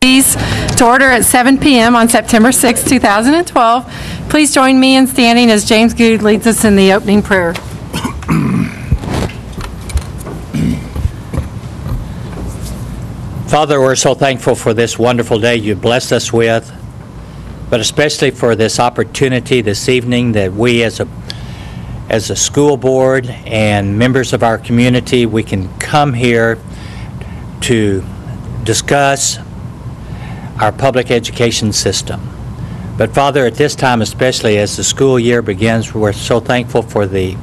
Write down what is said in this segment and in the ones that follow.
Trustees to order at 7 p.m. on September 6, 2012. Please join me in standing as James Good leads us in the opening prayer. Father, we're so thankful for this wonderful day you blessed us with, but especially for this opportunity this evening that we as a school board and members of our community, we can come here to discuss our public education system. But Father, at this time, especially as the school year begins, we're so thankful for the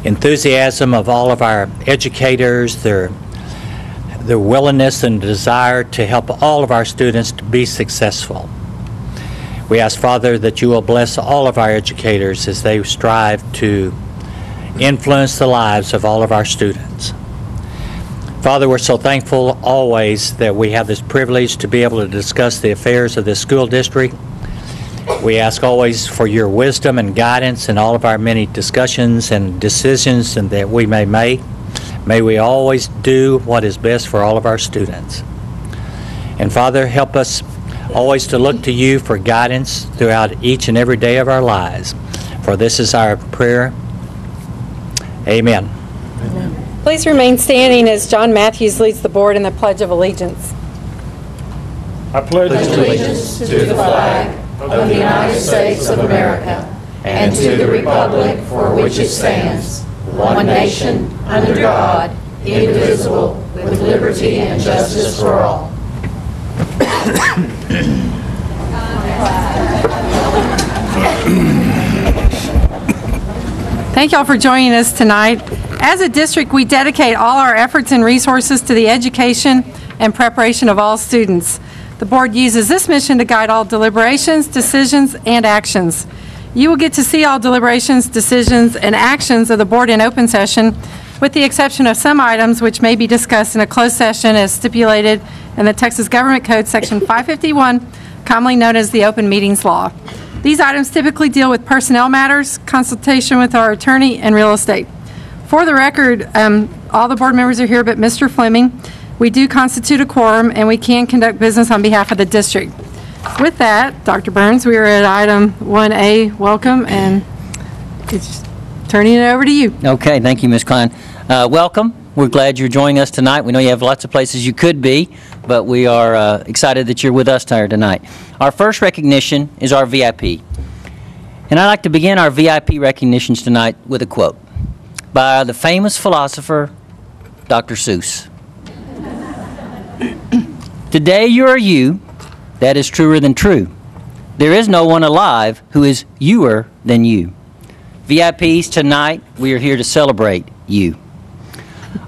enthusiasm of all of our educators, their willingness and desire to help all of our students to be successful. We ask, Father, that you will bless all of our educators as they strive to influence the lives of all of our students. Father, we're so thankful always that we have this privilege to be able to discuss the affairs of this school district. We ask always for your wisdom and guidance in all of our many discussions and decisions that we may make. May we always do what is best for all of our students. And Father, help us always to look to you for guidance throughout each and every day of our lives. For this is our prayer. Amen. Amen. Please remain standing as John Matthews leads the board in the Pledge of Allegiance. I pledge allegiance to the flag of the United States of America and to the republic for which it stands, one nation, under God, indivisible, with liberty and justice for all. Thank y'all for joining us tonight. As a district, we dedicate all our efforts and resources to the education and preparation of all students. The board uses this mission to guide all deliberations, decisions, and actions. You will get to see all deliberations, decisions, and actions of the board in open session, with the exception of some items which may be discussed in a closed session as stipulated in the Texas Government Code Section 551, commonly known as the Open Meetings Law. These items typically deal with personnel matters, consultation with our attorney, and real estate. For the record, all the board members are here but Mr. Fleming. We do constitute a quorum, and we can conduct business on behalf of the district. With that, Dr. Burns, we are at item 1A, welcome, and it's turning it over to you. Okay, thank you, Ms. Klein. Welcome. We're glad you're joining us tonight. We know you have lots of places you could be, but we are excited that you're with us here tonight. Our first recognition is our VIP. And I'd like to begin our VIP recognitions tonight with a quote by the famous philosopher, Dr. Seuss. Today you are you, that is truer than true. There is no one alive who is youer than you. VIPs, tonight we are here to celebrate you,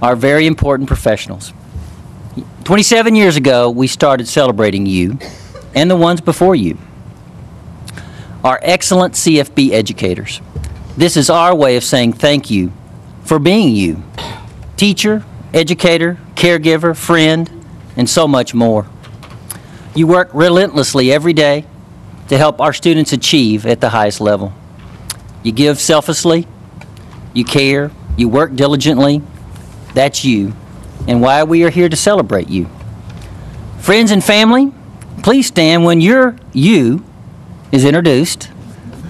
our very important professionals. 27 years ago, we started celebrating you and the ones before you, our excellent CFB educators. This is our way of saying thank you for being you, teacher, educator, caregiver, friend, and so much more. You work relentlessly every day to help our students achieve at the highest level. You give selflessly, you care, you work diligently. That's you, and why we are here to celebrate you. Friends and family, please stand when your you is introduced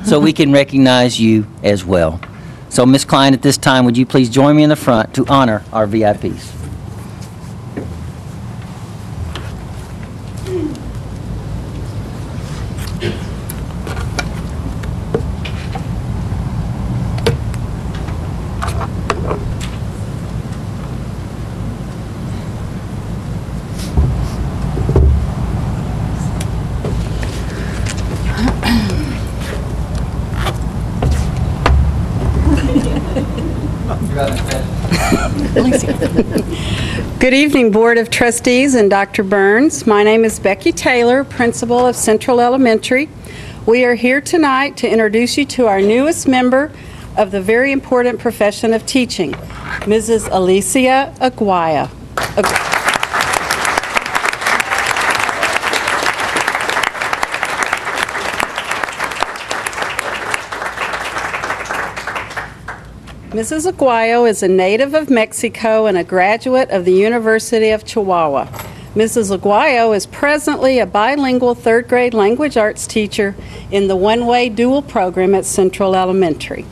so we can recognize you as well. So Ms. Klein, at this time, would you please join me in the front to honor our VIPs? Good evening, Board of Trustees and Dr. Burns. My name is Becky Taylor, Principal of Central Elementary. We are here tonight to introduce you to our newest member of the very important profession of teaching, Mrs. Alicia Aguaya. Mrs. Aguayo is a native of Mexico and a graduate of the University of Chihuahua. Mrs. Aguayo is presently a bilingual third-grade language arts teacher in the one-way dual program at Central Elementary.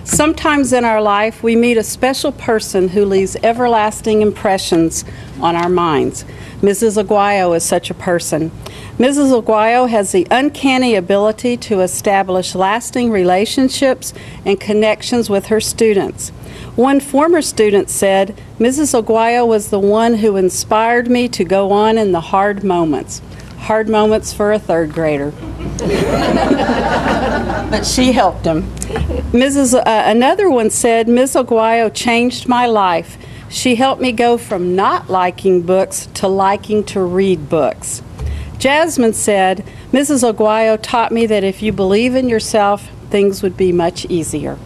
Sometimes in our life, we meet a special person who leaves everlasting impressions on our minds. Mrs. Aguayo is such a person. Mrs. Aguayo has the uncanny ability to establish lasting relationships and connections with her students. One former student said, "Mrs. Aguayo was the one who inspired me to go on in the hard moments." Hard moments for a third grader. But she helped him. Another one said, "Ms. Aguayo changed my life. She helped me go from not liking books to liking to read books." Jasmine said, "Mrs. Aguayo taught me that if you believe in yourself, things would be much easier."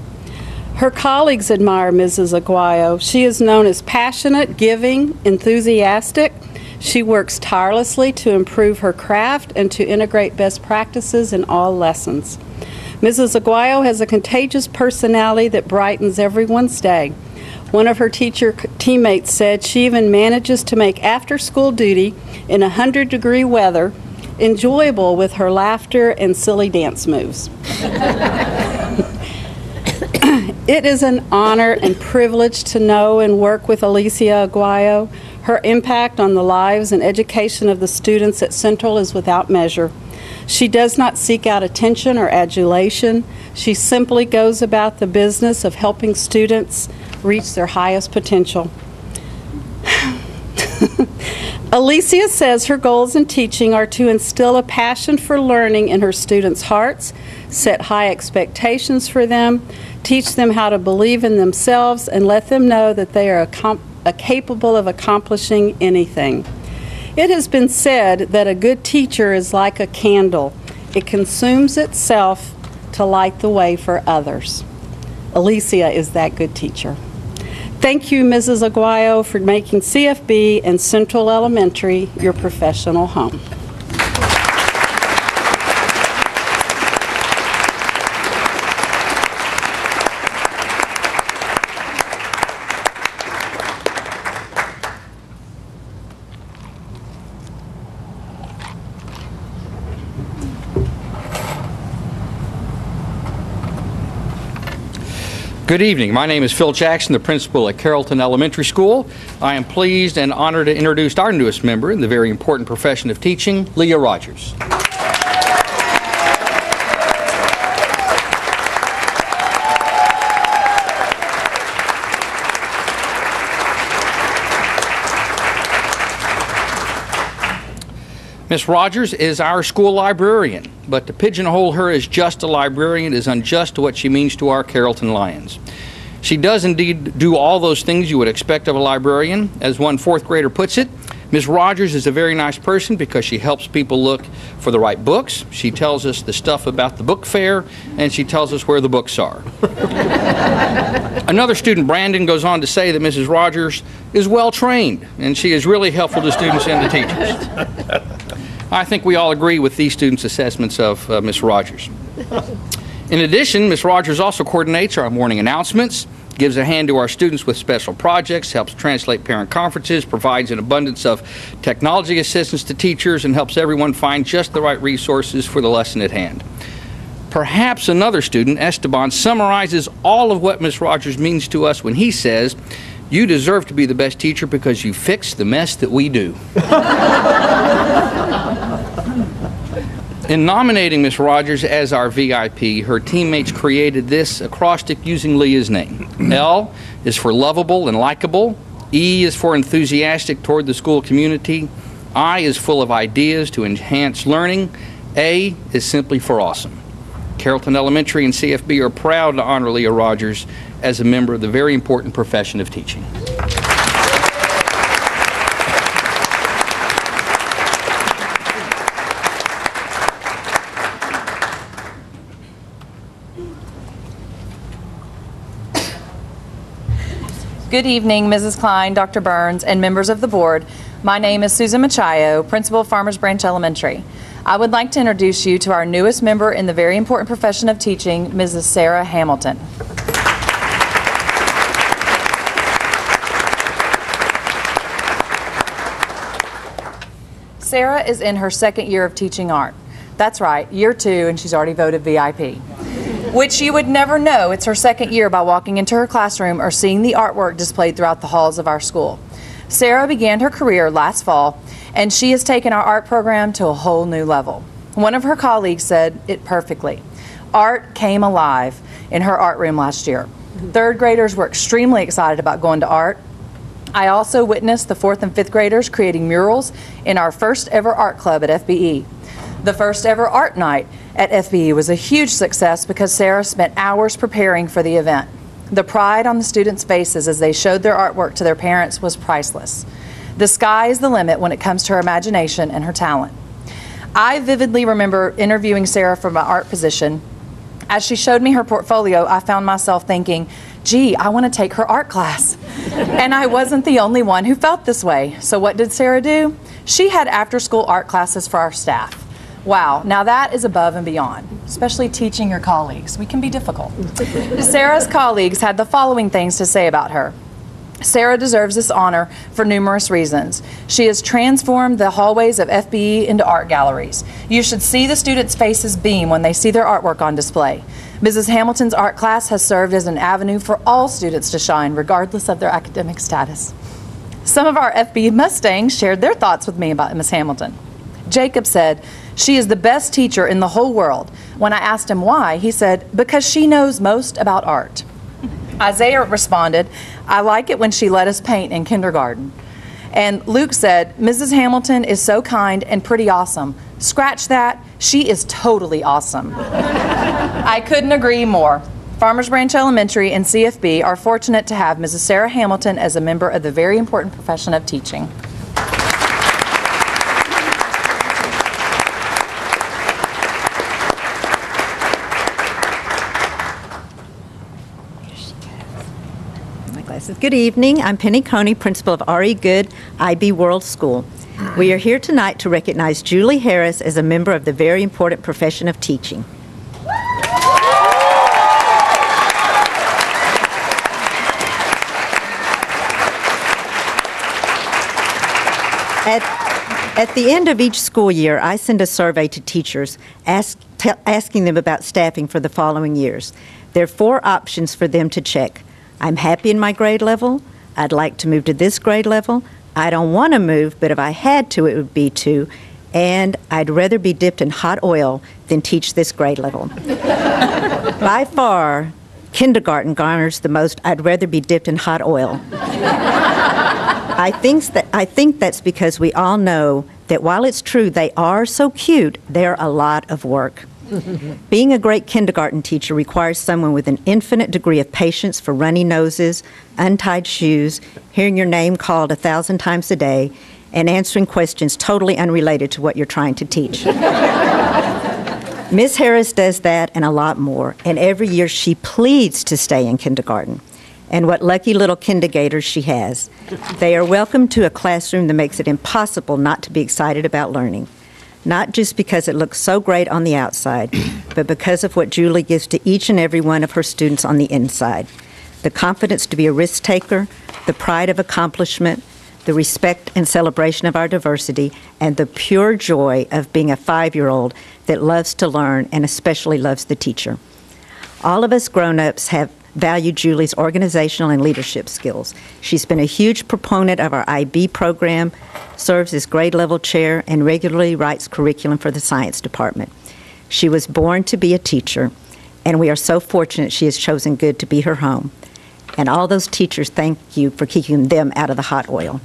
Her colleagues admire Mrs. Aguayo. She is known as passionate, giving, enthusiastic. She works tirelessly to improve her craft and to integrate best practices in all lessons. Mrs. Aguayo has a contagious personality that brightens everyone's day. One of her teacher teammates said she even manages to make after-school duty in 100-degree weather enjoyable with her laughter and silly dance moves. It is an honor and privilege to know and work with Alicia Aguayo. Her impact on the lives and education of the students at Central is without measure. She does not seek out attention or adulation. She simply goes about the business of helping students reach their highest potential. Alicia says her goals in teaching are to instill a passion for learning in her students' hearts, set high expectations for them, teach them how to believe in themselves, and let them know that they are capable of accomplishing anything. It has been said that a good teacher is like a candle. It consumes itself to light the way for others. Alicia is that good teacher. Thank you, Mrs. Aguayo, for making CFB and Central Elementary your professional home. Good evening. My name is Phil Jackson, the principal at Carrollton Elementary School. I am pleased and honored to introduce our newest member in the very important profession of teaching, Leah Rogers. Miss Rogers is our school librarian, but to pigeonhole her as just a librarian is unjust to what she means to our Carrollton Lions. She does indeed do all those things you would expect of a librarian. As one fourth grader puts it, Miss Rogers is a very nice person because she helps people look for the right books. She tells us the stuff about the book fair, and she tells us where the books are. Another student, Brandon, goes on to say that Mrs. Rogers is well trained, and she is really helpful to students and to teachers. I think we all agree with these students' assessments of Miss Rogers. In addition, Miss Rogers also coordinates our morning announcements, gives a hand to our students with special projects, helps translate parent conferences, provides an abundance of technology assistance to teachers, and helps everyone find just the right resources for the lesson at hand. Perhaps another student, Esteban, summarizes all of what Miss Rogers means to us when he says, "You deserve to be the best teacher because you fix the mess that we do." In nominating Miss Rogers as our VIP, her teammates created this acrostic using Leah's name. L is for lovable and likable. E is for enthusiastic toward the school community. I is full of ideas to enhance learning. A is simply for awesome. Carrollton Elementary and CFB are proud to honor Leah Rogers as a member of the very important profession of teaching. Good evening, Mrs. Klein, Dr. Burns, and members of the board. My name is Susan Machayo, principal of Farmers Branch Elementary. I would like to introduce you to our newest member in the very important profession of teaching, Mrs. Sarah Hamilton. Sarah is in her second year of teaching art. That's right, year 2, and she's already voted VIP. Which you would never know it's her second year by walking into her classroom or seeing the artwork displayed throughout the halls of our school. Sarah began her career last fall, and she has taken our art program to a whole new level. One of her colleagues said it perfectly. Art came alive in her art room last year. Third graders were extremely excited about going to art. I also witnessed the 4th and 5th graders creating murals in our first ever art club at FBE. The first ever art night at FBE was a huge success because Sarah spent hours preparing for the event. The pride on the students' faces as they showed their artwork to their parents was priceless. The sky is the limit when it comes to her imagination and her talent. I vividly remember interviewing Sarah for my art position. As she showed me her portfolio, I found myself thinking, gee, I want to take her art class. And I wasn't the only one who felt this way. So what did Sarah do? She had after-school art classes for our staff. Wow, now that is above and beyond, especially teaching your colleagues. We can be difficult. Sarah's colleagues had the following things to say about her. Sarah deserves this honor for numerous reasons. She has transformed the hallways of FBE into art galleries. You should see the students' faces beam when they see their artwork on display. Mrs. Hamilton's art class has served as an avenue for all students to shine, regardless of their academic status. Some of our FBE Mustangs shared their thoughts with me about Miss Hamilton. Jacob said, "She is the best teacher in the whole world." When I asked him why, he said, "Because she knows most about art." Isaiah responded, "I like it when she let us paint in kindergarten." And Luke said, "Mrs. Hamilton is so kind and pretty awesome. Scratch that, she is totally awesome." I couldn't agree more. Farmers Branch Elementary and CFB are fortunate to have Mrs. Sarah Hamilton as a member of the very important profession of teaching. Good evening. I'm Penny Coney, principal of R.E. Good IB World School. We are here tonight to recognize Julie Harris as a member of the very important profession of teaching. At the end of each school year, I send a survey to teachers asking them about staffing for the following years. There are 4 options for them to check. I'm happy in my grade level. I'd like to move to this grade level. I don't want to move, but if I had to, it would be to. And I'd rather be dipped in hot oil than teach this grade level. By far, kindergarten garners the most "I'd rather be dipped in hot oil." I think that's because we all know that while it's true they are so cute, they're a lot of work. Being a great kindergarten teacher requires someone with an infinite degree of patience for runny noses, untied shoes, hearing your name called 1,000 times a day, and answering questions totally unrelated to what you're trying to teach. Ms. Harris does that and a lot more, and every year she pleads to stay in kindergarten. And what lucky little kindergartners she has. They are welcome to a classroom that makes it impossible not to be excited about learning. Not just because it looks so great on the outside, but because of what Julie gives to each and every one of her students on the inside. The confidence to be a risk taker, the pride of accomplishment, the respect and celebration of our diversity, and the pure joy of being a 5-year-old that loves to learn and especially loves the teacher. All of us grown-ups have valued Julie's organizational and leadership skills. She's been a huge proponent of our IB program, serves as grade level chair, and regularly writes curriculum for the science department. She was born to be a teacher, and we are so fortunate she has chosen Good to be her home. And all those teachers, thank you for keeping them out of the hot oil.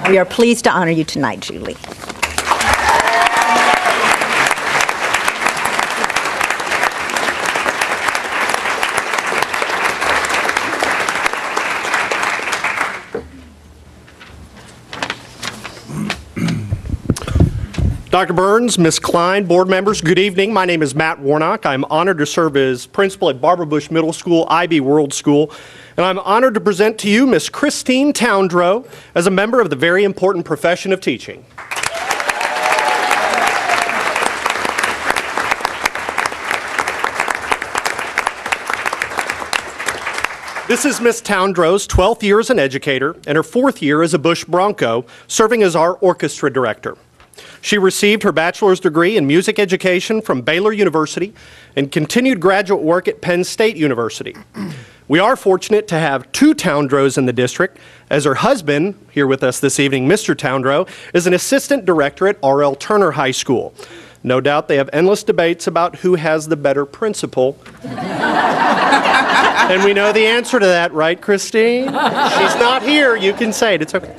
We are pleased to honor you tonight, Julie. Dr. Burns, Ms. Klein, board members, good evening. My name is Matt Warnock. I'm honored to serve as principal at Barbara Bush Middle School, IB World School, and I'm honored to present to you Ms. Christine Towndrow as a member of the very important profession of teaching. This is Miss Towndrow's 12th year as an educator and her 4th year as a Bush Bronco, serving as our orchestra director. She received her bachelor's degree in music education from Baylor University and continued graduate work at Penn State University. We are fortunate to have 2 Towndrows in the district, as her husband, here with us this evening, Mr. Towndrow, is an assistant director at R.L. Turner High School. No doubt they have endless debates about who has the better principal. And we know the answer to that, right, Christine? She's not here. You can say it. It's okay.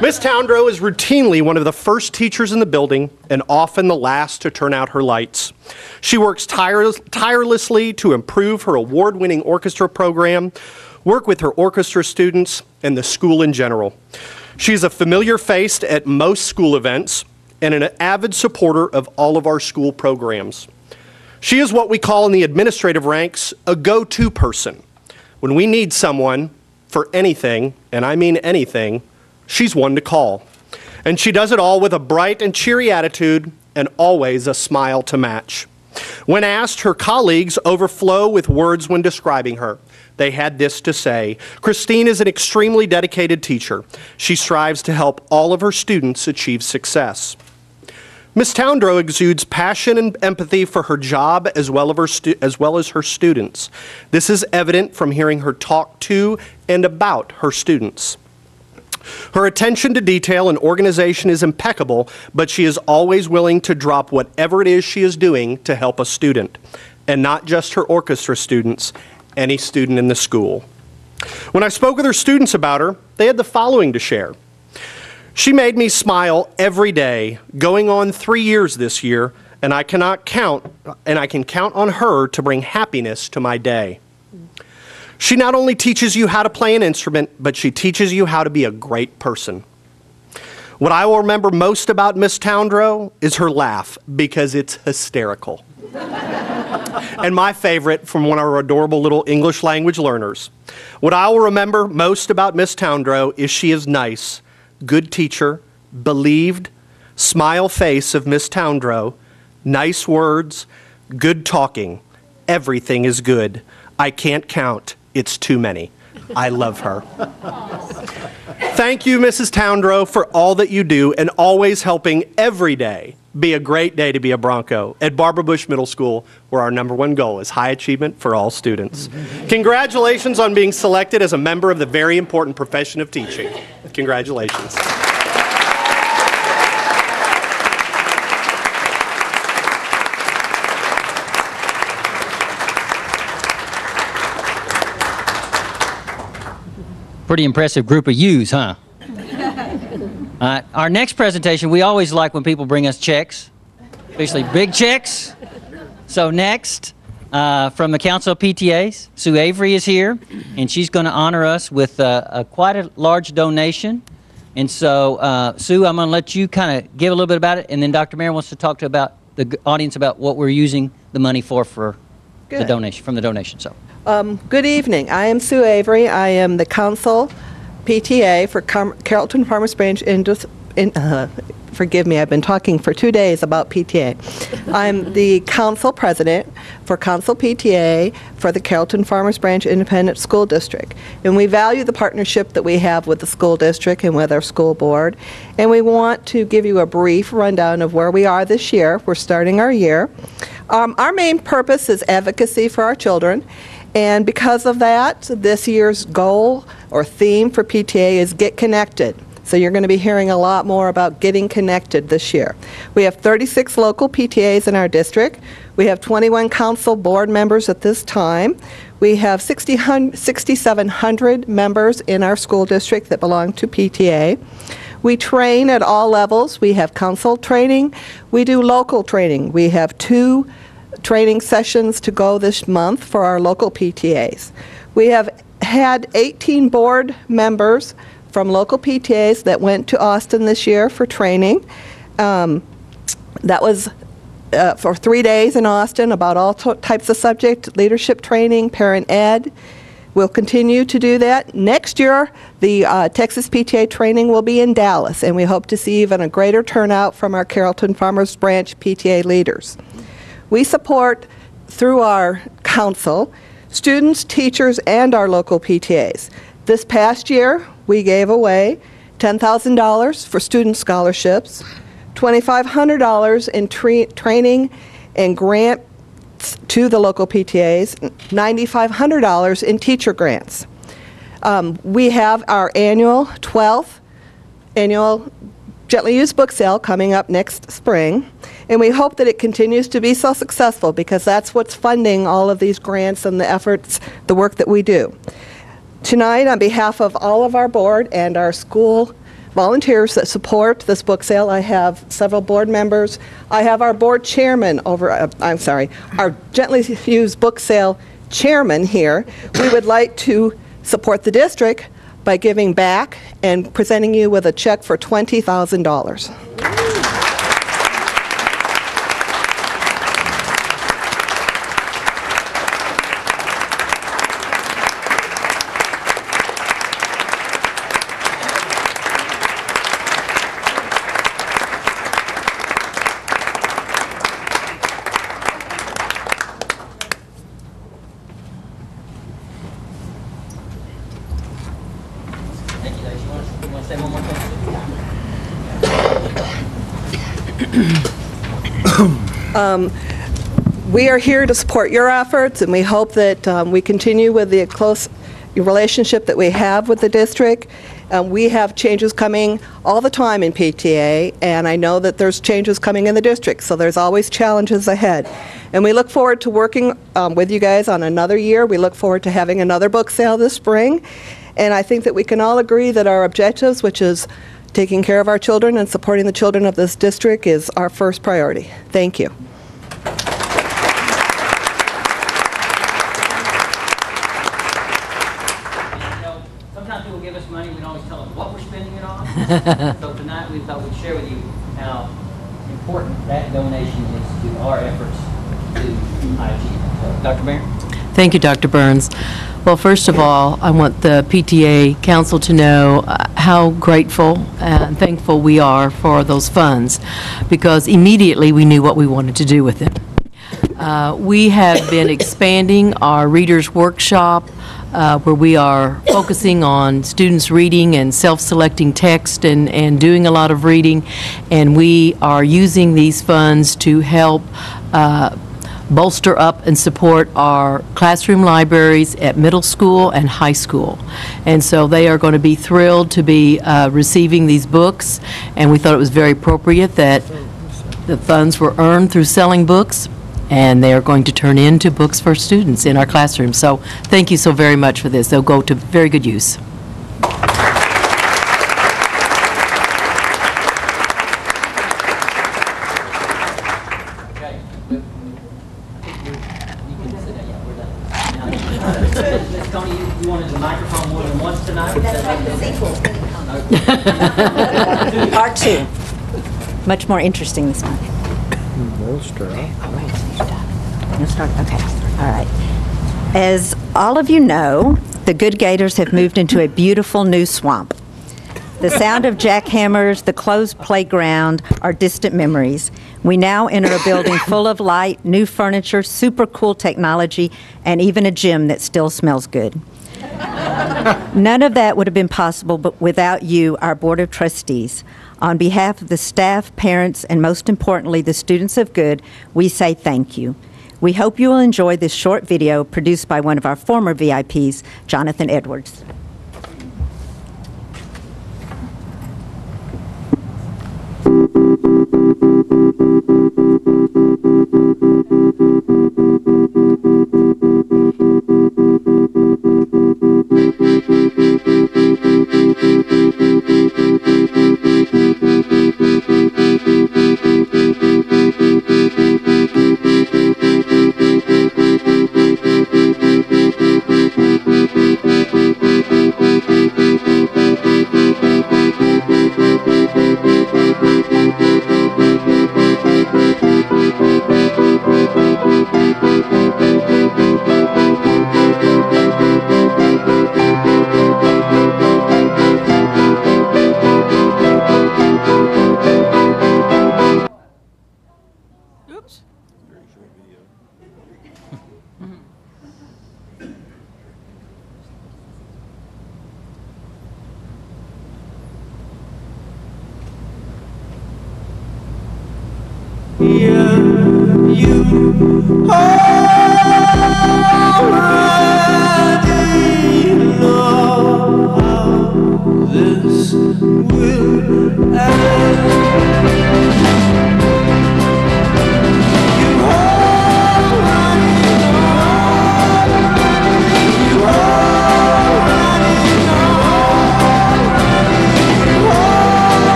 Miss Towndrow is routinely one of the first teachers in the building and often the last to turn out her lights. She works tirelessly to improve her award-winning orchestra program, work with her orchestra students, and the school in general. She's a familiar face at most school events and an avid supporter of all of our school programs. She is what we call in the administrative ranks a go-to person. When we need someone for anything, and I mean anything, she's one to call. And she does it all with a bright and cheery attitude and always a smile to match. When asked, her colleagues overflow with words when describing her. They had this to say: Christine is an extremely dedicated teacher. She strives to help all of her students achieve success. Miss Towndrow exudes passion and empathy for her job as well as her students. This is evident from hearing her talk to and about her students. Her attention to detail and organization is impeccable, but she is always willing to drop whatever it is she is doing to help a student, and not just her orchestra students, any student in the school. When I spoke with her students about her, they had the following to share. She made me smile every day, going on 3 years this year, and I can count on her to bring happiness to my day. She not only teaches you how to play an instrument, but she teaches you how to be a great person. What I will remember most about Miss Towndrow is her laugh, because it's hysterical. And my favorite, from one of our adorable little English language learners. What I will remember most about Miss Towndrow is she is nice, good teacher, believed, smile face of Miss Towndrow, nice words, good talking. Everything is good. I can't count. It's too many. I love her. Thank you, Mrs. Towndrow, for all that you do and always helping every day be a great day to be a Bronco at Barbara Bush Middle School, where our #1 goal is high achievement for all students. Congratulations on being selected as a member of the very important profession of teaching. Congratulations. Pretty impressive group of yous, huh? Our next presentation, we always like when people bring us checks, especially big checks. So next, from the Council of PTAs, Sue Avery is here, and she's going to honor us with quite a large donation. And so, Sue, I'm going to let you kind of give a little bit about it, and then Dr. Mayer wants to talk to about the audience about what we're using the money for the donation, from the donation. So. Good evening. I am Sue Avery. I am the Council PTA for Carrollton-Farmers Branch forgive me, I've been talking for 2 days about PTA. I'm the Council President for Council PTA for the Carrollton-Farmers Branch Independent School District. And we value the partnership that we have with the school district and with our school board. And we want to give you a brief rundown of where we are this year. We're starting our year. Our main purpose is advocacy for our children. And because of that, this year's goal or theme for PTA is Get Connected. So you're going to be hearing a lot more about getting connected this year. We have 36 local PTAs in our district. We have 21 council board members at this time. We have 6,700 members in our school district that belong to PTA. We train at all levels. We have council training. We do local training. We have 2 training sessions to go this month for our local PTAs. We have had 18 board members from local PTAs that went to Austin this year for training. That was for 3 days in Austin about all types of subject, leadership training, parent ed. We'll continue to do that. Next year, the Texas PTA training will be in Dallas, and we hope to see even a greater turnout from our Carrollton-Farmers Branch PTA leaders. We support, through our council, students, teachers, and our local PTAs. This past year, we gave away $10,000 for student scholarships, $2,500 in training and grants to the local PTAs, $9,500 in teacher grants. We have our 12th annual Gently Used book sale coming up next spring, and we hope that it continues to be so successful because that's what's funding all of these grants and the efforts, the work that we do. Tonight, on behalf of all of our board and our school volunteers that support this book sale, I have several board members. I have our board chairman our Gently Used book sale chairman here. We would like to support the district by giving back and presenting you with a check for $20,000. We are here to support your efforts, and we hope that we continue with the close relationship that we have with the district. We have changes coming all the time in PTA, and I know that there's changes coming in the district, so there's always challenges ahead. And we look forward to working with you guys on another year. We look forward to having another book sale this spring, and I think that we can all agree that our objectives, which is taking care of our children and supporting the children of this district, is our first priority. Thank you. Sometimes people give us money, we don't always tell them what we're spending it on. So tonight we thought we'd share with you how important that donation is to our efforts to IG. So, Dr. Barron? Thank you, Dr. Burns. Well, first of all, I want the PTA Council to know how grateful and thankful we are for those funds, because immediately we knew what we wanted to do with them. We have been expanding our Reader's Workshop, where we are focusing on students reading and self-selecting text and doing a lot of reading, and we are using these funds to help bolster up and support our classroom libraries at middle school and high school. And so they are going to be thrilled to be receiving these books, and we thought it was very appropriate that the funds were earned through selling books, and they are going to turn into books for students in our classrooms. So thank you so very much for this. They'll go to very good use. Tony, you wanted the microphone more than once tonight? That's like the sequel. Part 2. Much more interesting this time. We'll start. All right, so you're done. You'll start? Okay. All right. As all of you know, the Good Gators have moved into a beautiful new swamp. The sound of jackhammers, the closed playground are distant memories. We now enter a building full of light, new furniture, super cool technology, and even a gym that still smells good. None of that would have been possible without you, our Board of Trustees. On behalf of the staff, parents, and most importantly, the students of Good, we say thank you. We hope you will enjoy this short video produced by one of our former VIPs, Jonathan Edwards.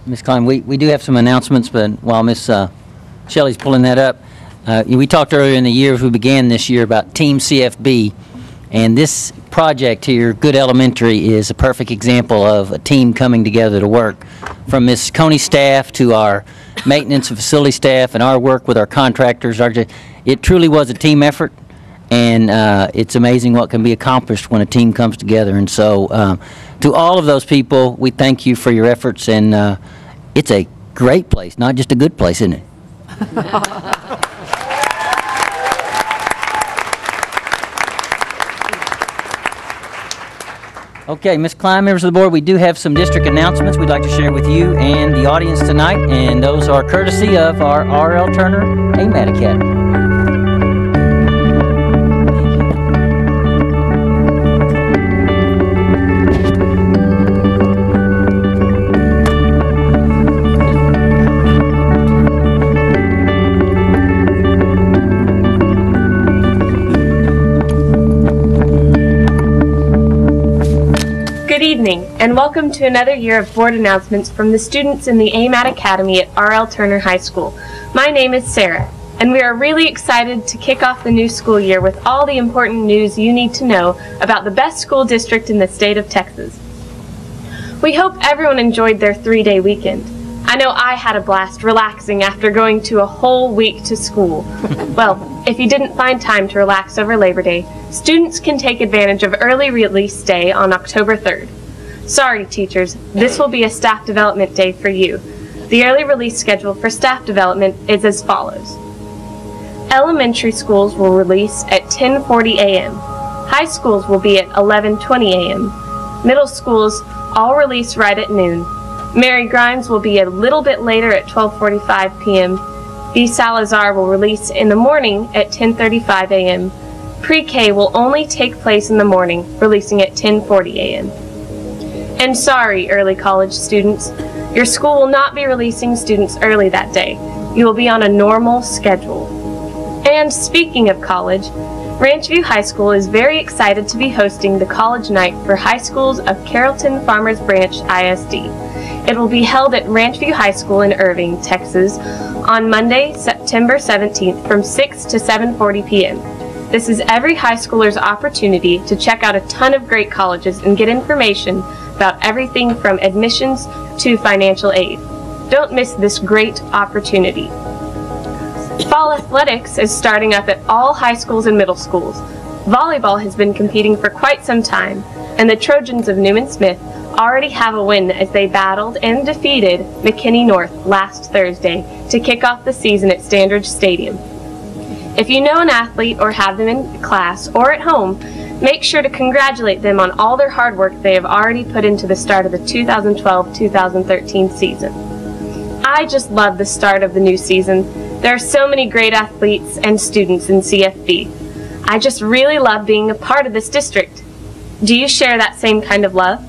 Ms. Klein, we do have some announcements, but while Ms. Shelley's pulling that up, we talked earlier in the year as we began this year about Team CFB, and this project here, Good Elementary, is a perfect example of a team coming together to work. From Ms. Coney's staff to our maintenance and facility staff and our work with our contractors, it truly was a team effort, and it's amazing what can be accomplished when a team comes together. And so to all of those people, we thank you for your efforts, and it's a great place, not just a good place, isn't it? Okay, Ms. Klein, members of the board, we do have some district announcements we'd like to share with you and the audience tonight, and those are courtesy of our R.L. Turner AMAT Academy. And welcome to another year of board announcements from the students in the AMAT Academy at R.L. Turner High School. My name is Sarah, and we are really excited to kick off the new school year with all the important news you need to know about the best school district in the state of Texas. We hope everyone enjoyed their 3-day weekend. I know I had a blast relaxing after going to a whole week to school. Well, if you didn't find time to relax over Labor Day, students can take advantage of early release day on October 3rd. Sorry, teachers, this will be a staff development day for you. The early release schedule for staff development is as follows. Elementary schools will release at 10:40 a.m. High schools will be at 11:20 a.m. Middle schools all release right at noon. Mary Grimes will be a little bit later at 12:45 p.m. B. Salazar will release in the morning at 10:35 a.m. Pre-K will only take place in the morning, releasing at 10:40 a.m. And sorry, early college students, your school will not be releasing students early that day. You will be on a normal schedule. And speaking of college, Ranch View High School is very excited to be hosting the College Night for high schools of Carrollton-Farmers Branch ISD. It will be held at Ranch View High School in Irving, Texas, on Monday, September 17th from 6 to 7:40 p.m. This is every high schooler's opportunity to check out a ton of great colleges and get information about everything from admissions to financial aid. Don't miss this great opportunity. Fall athletics is starting up at all high schools and middle schools. Volleyball has been competing for quite some time, and the Trojans of Newman Smith already have a win as they battled and defeated McKinney North last Thursday to kick off the season at Standridge Stadium. If you know an athlete or have them in class or at home, Make sure to congratulate them on all their hard work they have already put into the start of the 2012-2013 season. I just love the start of the new season. There are so many great athletes and students in CFB. I just really love being a part of this district. Do you share that same kind of love?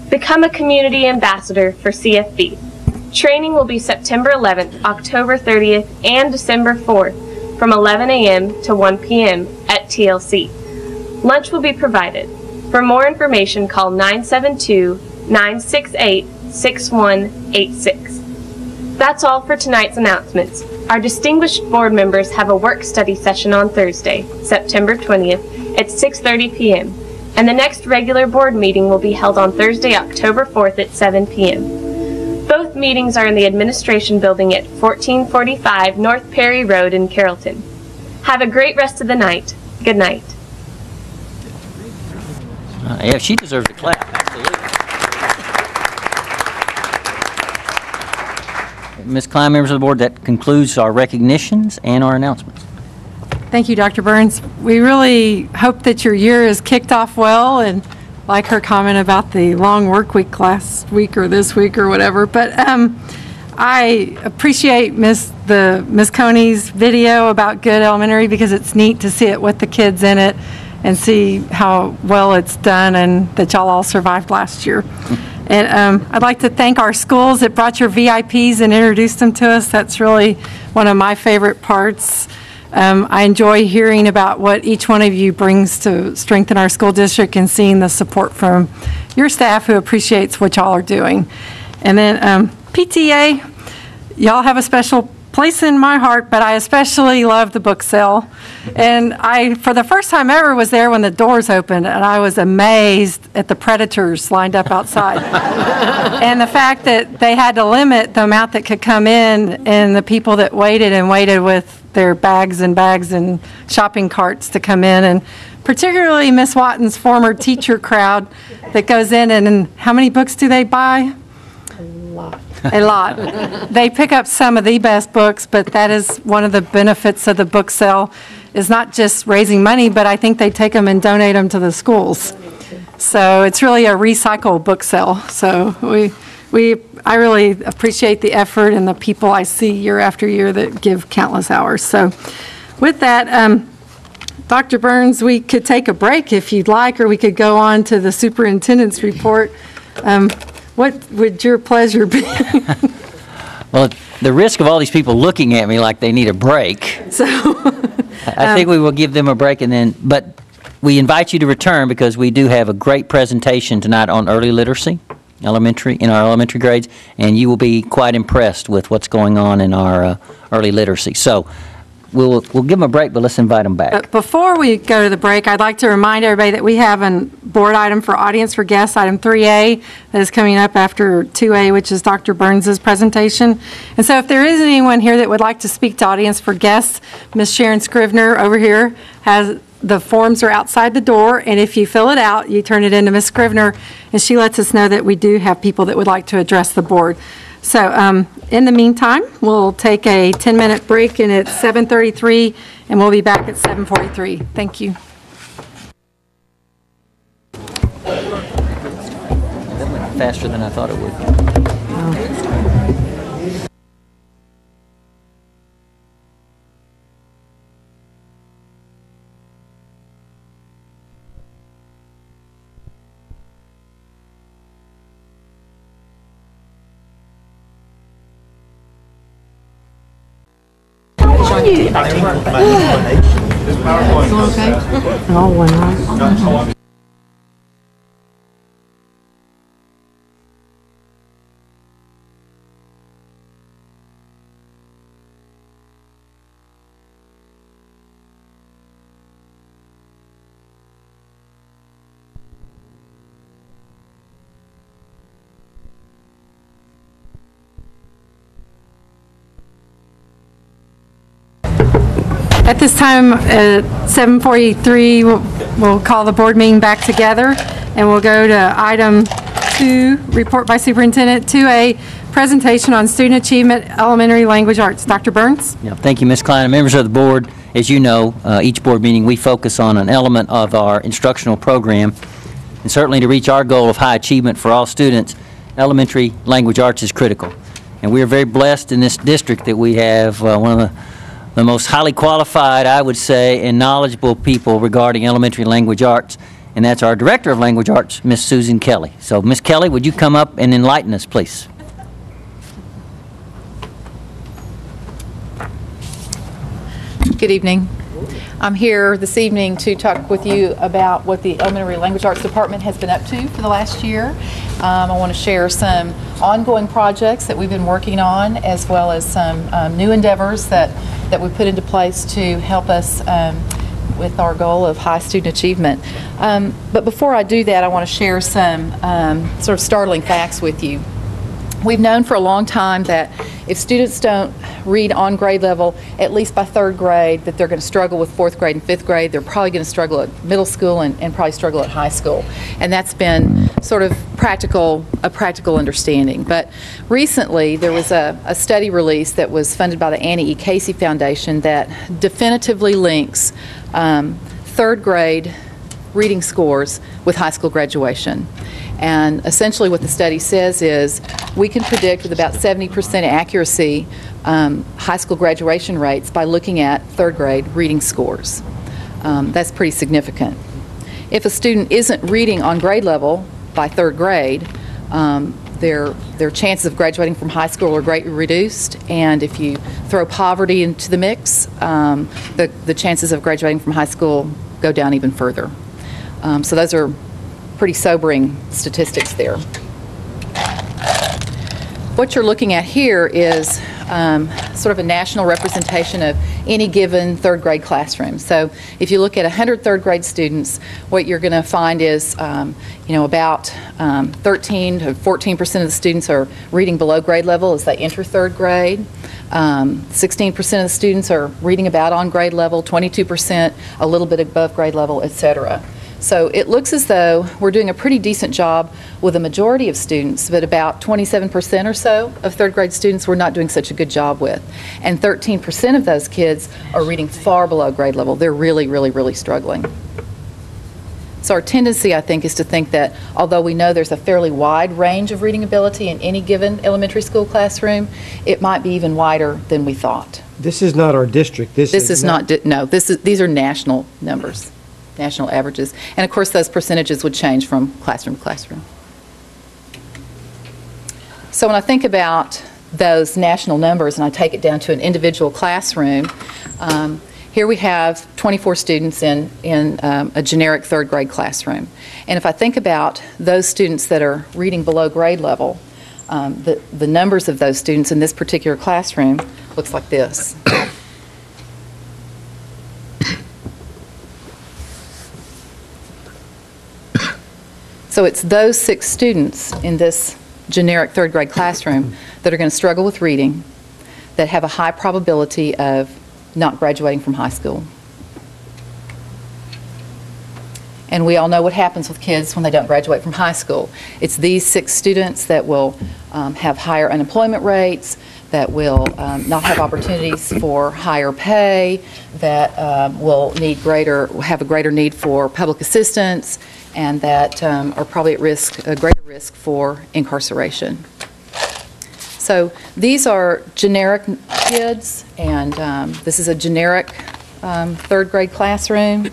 Become a community ambassador for CFB. Training will be September 11th, October 30th, and December 4th from 11 a.m. to 1 p.m. at TLC. Lunch will be provided. For more information, call 972-968-6186. That's all for tonight's announcements. Our distinguished board members have a work study session on Thursday, September 20th at 6:30 p.m. and the next regular board meeting will be held on Thursday, October 4th at 7 p.m. Both meetings are in the administration building at 1445 North Perry Road in Carrollton. Have a great rest of the night. Good night. Yeah, she deserves a clap. Absolutely. Ms. Klein, members of the board, that concludes our recognitions and our announcements. Thank you, Dr. Burns. We really hope that your year is kicked off well, and like her comment about the long work week last week or this week or whatever. But I appreciate Miss Coney's video about Good Elementary because it's neat to see it with the kids in it and see how well it's done and that y'all all survived last year. And I'd like to thank our schools that brought your VIPs and introduced them to us. That's really one of my favorite parts. I enjoy hearing about what each one of you brings to strengthen our school district and seeing the support from your staff who appreciates what y'all are doing. And then PTA, y'all have a special place in my heart, but I especially love the book sale. And I, for the first time ever, was there when the doors opened, and I was amazed at the predators lined up outside. And the fact that they had to limit the amount that could come in and the people that waited and waited with their bags and shopping carts to come in, and particularly Miss Watton's former teacher crowd that goes in, and how many books do they buy? A lot. They pick up some of the best books, but that is one of the benefits of the book sale, is not just raising money, but I think they take them and donate them to the schools. So it's really a recycle book sale. So I really appreciate the effort and the people I see year after year that give countless hours. So with that, Dr. Burns, we could take a break if you'd like, or we could go on to the superintendent's report. What would your pleasure be? Well, the risk of all these people looking at me like they need a break, So, I think we will give them a break, and then, but we invite you to return because we do have a great presentation tonight on early literacy, in our elementary grades, and you will be quite impressed with what's going on in our early literacy. So we'll give them a break, but let's invite them back. But before we go to the break, I'd like to remind everybody that we have a board item for audience for guests, item 3A, that is coming up after 2A, which is Dr. Burns' presentation. And so if there is anyone here that would like to speak to audience for guests, Ms. Sharon Scrivener over here has the forms are outside the door, and if you fill it out, you turn it into Ms. Scrivener, and she lets us know that we do have people that would like to address the board. So in the meantime, we'll take a 10-minute break, and it's 7:33, and we'll be back at 7:43. Thank you. That went faster than I thought it would. All one, right? At this time, at 7:43, we'll call the board meeting back together, and we'll go to item 2, report by superintendent. 2A, presentation on student achievement, elementary language arts. Dr. Burns? Yeah, thank you, Ms. Klein. Members of the board, as you know, each board meeting we focus on an element of our instructional program. And certainly to reach our goal of high achievement for all students, elementary language arts is critical. And we are very blessed in this district that we have one of the most highly qualified, I would say, and knowledgeable people regarding elementary language arts. And that's our Director of Language Arts, Ms. Susan Kelly. So, Ms. Kelly, would you come up and enlighten us, please? Good evening. I'm here this evening to talk with you about what the Elementary Language Arts Department has been up to for the last year. I want to share some ongoing projects that we've been working on, as well as some new endeavors that we put into place to help us with our goal of high student achievement. But before I do that, I want to share some sort of startling facts with you. We've known for a long time that if students don't read on grade level, at least by third grade, that they're going to struggle with fourth grade and fifth grade. They're probably going to struggle at middle school and probably struggle at high school. And that's been sort of a practical understanding. But recently, there was a study released that was funded by the Annie E. Casey Foundation that definitively links third grade reading scores with high school graduation. And essentially what the study says is we can predict with about 70% accuracy high school graduation rates by looking at third grade reading scores. That's pretty significant. If a student isn't reading on grade level by third grade, their chances of graduating from high school are greatly reduced, and if you throw poverty into the mix, the chances of graduating from high school go down even further. So those are pretty sobering statistics there. What you're looking at here is sort of a national representation of any given third grade classroom. So if you look at 100 third grade students, what you're going to find is about 13 to 14% of the students are reading below grade level as they enter third grade. 16% of the students are reading about on grade level, 22% a little bit above grade level, etc. So it looks as though we're doing a pretty decent job with a majority of students, but about 27% or so of third grade students we're not doing such a good job with. And 13% of those kids are reading far below grade level. They're really, really, really struggling. So our tendency, I think, is to think that although we know there's a fairly wide range of reading ability in any given elementary school classroom, it might be even wider than we thought. This is not our district. This is not. No, these are national numbers. National averages. And of course those percentages would change from classroom to classroom. So when I think about those national numbers and I take it down to an individual classroom, here we have 24 students in a generic third grade classroom. And if I think about those students that are reading below grade level, the numbers of those students in this particular classroom looks like this. So it's those 6 students in this generic third grade classroom that are going to struggle with reading, that have a high probability of not graduating from high school. And we all know what happens with kids when they don't graduate from high school. It's these 6 students that will have higher unemployment rates, that will not have opportunities for higher pay, that will have a greater need for public assistance, and that are probably at risk, a greater risk for incarceration. So these are generic kids, and this is a generic third grade classroom.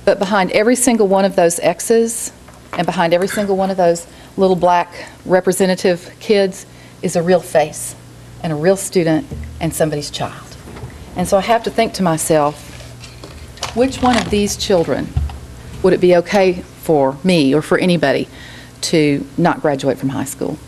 But behind every single one of those X's and behind every single one of those little black representative kids is a real face and a real student and somebody's child. And so I have to think to myself, which one of these children would it be okay for me or for anybody to not graduate from high school?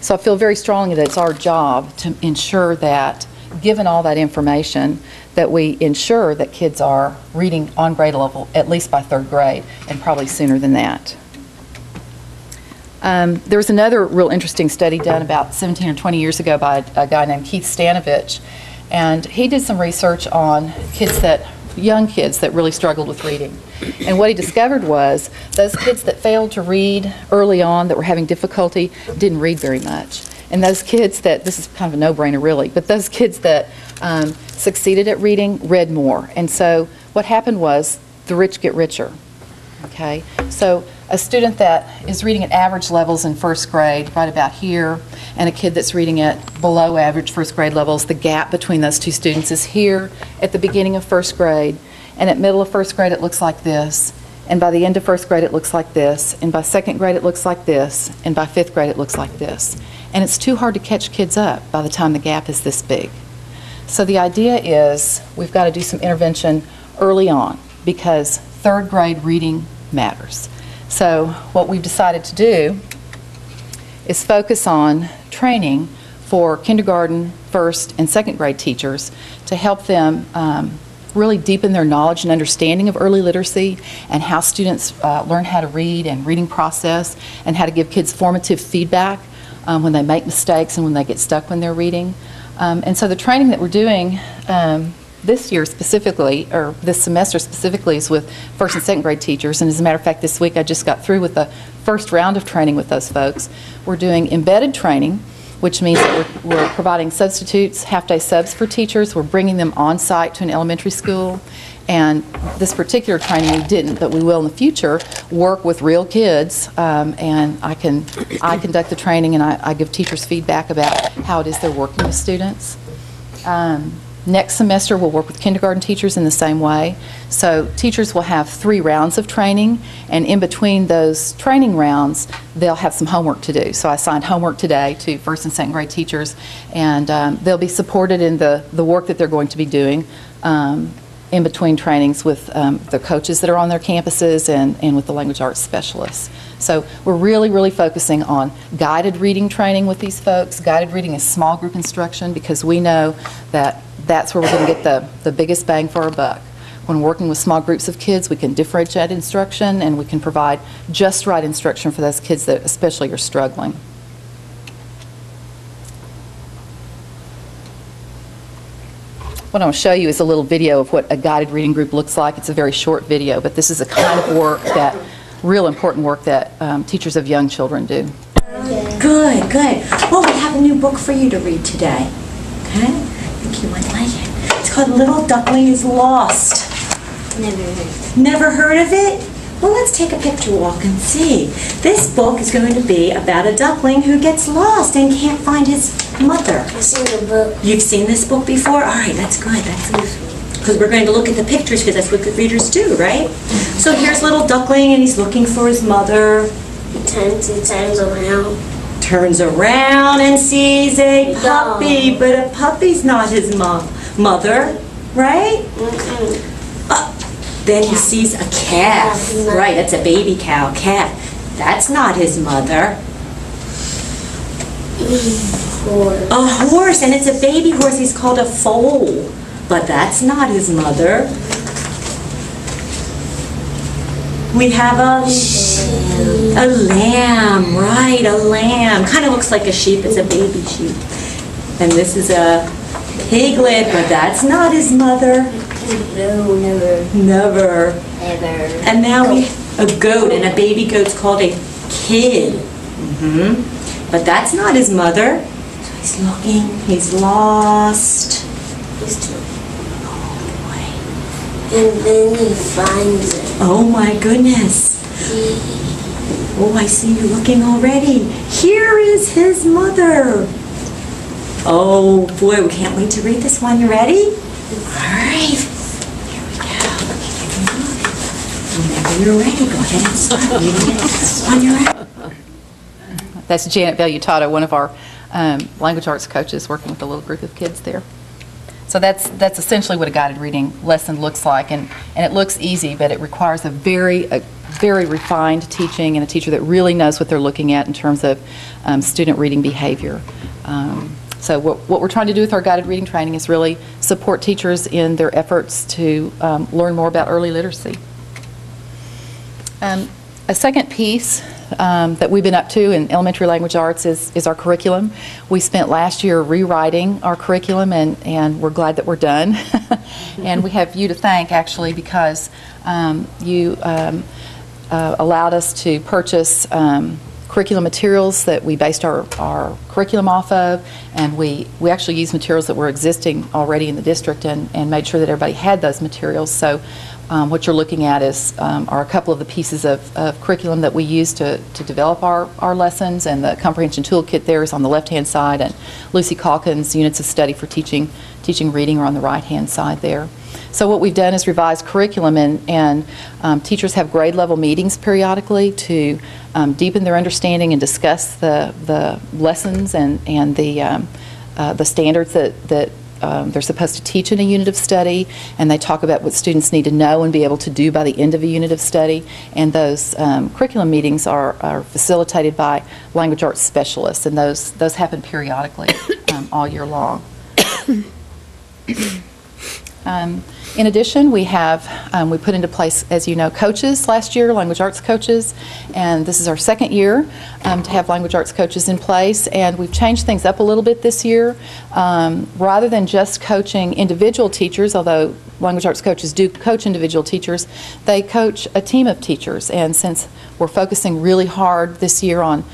So I feel very strongly that it's our job to ensure that, given all that information, that we ensure that kids are reading on grade level at least by third grade, and probably sooner than that. There was another real interesting study done about 17 or 20 years ago by a guy named Keith Stanovich, and he did some research on young kids that really struggled with reading. And what he discovered was those kids that failed to read early on, that were having difficulty, didn't read very much. And those kids that, this is kind of a no-brainer really, but those kids that succeeded at reading read more. And so what happened was the rich get richer. Okay, so a student that is reading at average levels in first grade, right about here, and a kid that's reading at below average first grade levels, the gap between those two students is here at the beginning of first grade, and at middle of first grade it looks like this, and by the end of first grade it looks like this, and by second grade it looks like this, and by fifth grade it looks like this. And it's too hard to catch kids up by the time the gap is this big. So the idea is we've got to do some intervention early on because third grade reading matters. So what we've decided to do is focus on training for kindergarten, first, and second grade teachers to help them really deepen their knowledge and understanding of early literacy and how students learn how to read and reading process and how to give kids formative feedback when they make mistakes and when they get stuck when they're reading. And so the training that we're doing this year specifically, or this semester specifically, is with first and second grade teachers. And as a matter of fact, this week I just got through with the first round of training with those folks. We're doing embedded training, which means that we're providing substitutes, half-day subs for teachers. We're bringing them on site to an elementary school. And this particular training we didn't, but we will in the future, work with real kids. And I conduct the training and I give teachers feedback about how it is they're working with students. Next semester, we'll work with kindergarten teachers in the same way. So teachers will have 3 rounds of training, and in between those training rounds, they'll have some homework to do. So I assigned homework today to first and second grade teachers, and they'll be supported in the work that they're going to be doing in between trainings with the coaches that are on their campuses and with the language arts specialists. So we're really, really focusing on guided reading training with these folks. Guided reading is small group instruction because we know that that's where we're going to get the biggest bang for our buck. When working with small groups of kids, we can differentiate instruction and we can provide just right instruction for those kids that especially are struggling. What I want to show you is a little video of what a guided reading group looks like. It's a very short video, but this is a kind of work that, real important work that teachers of young children do. Good, good. Well, we have a new book for you to read today. Okay? I think you might like it. It's called Little Duckling is Lost. Never heard of it. Never heard of it? Well, let's take a picture walk and see. This book is going to be about a duckling who gets lost and can't find his mother. I've seen the book. You've seen this book before? All right, that's good. That's because we're going to look at the pictures because that's what good readers do, right? So here's little duckling and he's looking for his mother. He turns around. Turns around and sees a puppy, but a puppy's not his mother, right? Then he sees a calf. Right, that's a baby cow, calf. That's not his mother. Horse. A horse, and it's a baby horse. He's called a foal, but that's not his mother. We have a lamb, right, a lamb. Kind of looks like a sheep. It's a baby sheep. And this is a piglet, but that's not his mother. No, never. Never. Ever. And now we a goat, and a baby goat's called a kid. But that's not his mother. So he's looking. He's lost. He's too. Oh boy. And then he finds it. Oh my goodness. Oh, I see you looking already. Here is his mother. Oh boy, we can't wait to read this one. You ready? All right. Here we go. Whenever you're ready, go ahead and start reading it on your own. That's Janet Velutato, one of our language arts coaches working with a little group of kids there. So that's essentially what a guided reading lesson looks like, and it looks easy, but it requires a very refined teaching and a teacher that really knows what they're looking at in terms of student reading behavior. So what we're trying to do with our guided reading training is really support teachers in their efforts to learn more about early literacy. A second piece that we've been up to in elementary language arts is our curriculum. We spent last year rewriting our curriculum, and we're glad that we're done. And we have you to thank, actually, because you allowed us to purchase curriculum materials that we based our curriculum off of, and we actually used materials that were existing already in the district and made sure that everybody had those materials. So what you're looking at are a couple of the pieces of curriculum that we use to develop our lessons, and the comprehension toolkit there is on the left-hand side, and Lucy Calkins' units of study for teaching reading are on the right-hand side there. So what we've done is revised curriculum, and teachers have grade level meetings periodically to deepen their understanding and discuss the lessons and the standards that they're supposed to teach in a unit of study, and they talk about what students need to know and be able to do by the end of a unit of study. And those curriculum meetings are facilitated by language arts specialists, and those happen periodically all year long. In addition, we put into place, as you know, coaches last year, language arts coaches, and this is our second year to have language arts coaches in place, and we've changed things up a little bit this year. Rather than just coaching individual teachers, although language arts coaches do coach individual teachers, they coach a team of teachers, and since we're focusing really hard this year on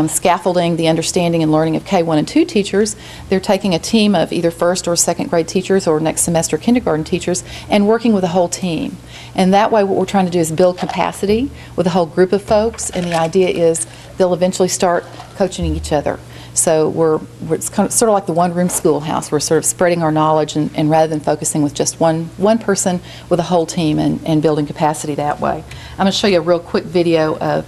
scaffolding the understanding and learning of K-1 and 2 teachers, they're taking a team of either first or second grade teachers or next semester kindergarten teachers and working with a whole team. And that way what we're trying to do is build capacity with a whole group of folks, and the idea is they'll eventually start coaching each other. So it's kind of, sort of like the one-room schoolhouse. We're sort of spreading our knowledge and rather than focusing with just one person, with a whole team and building capacity that way. I'm going to show you a real quick video of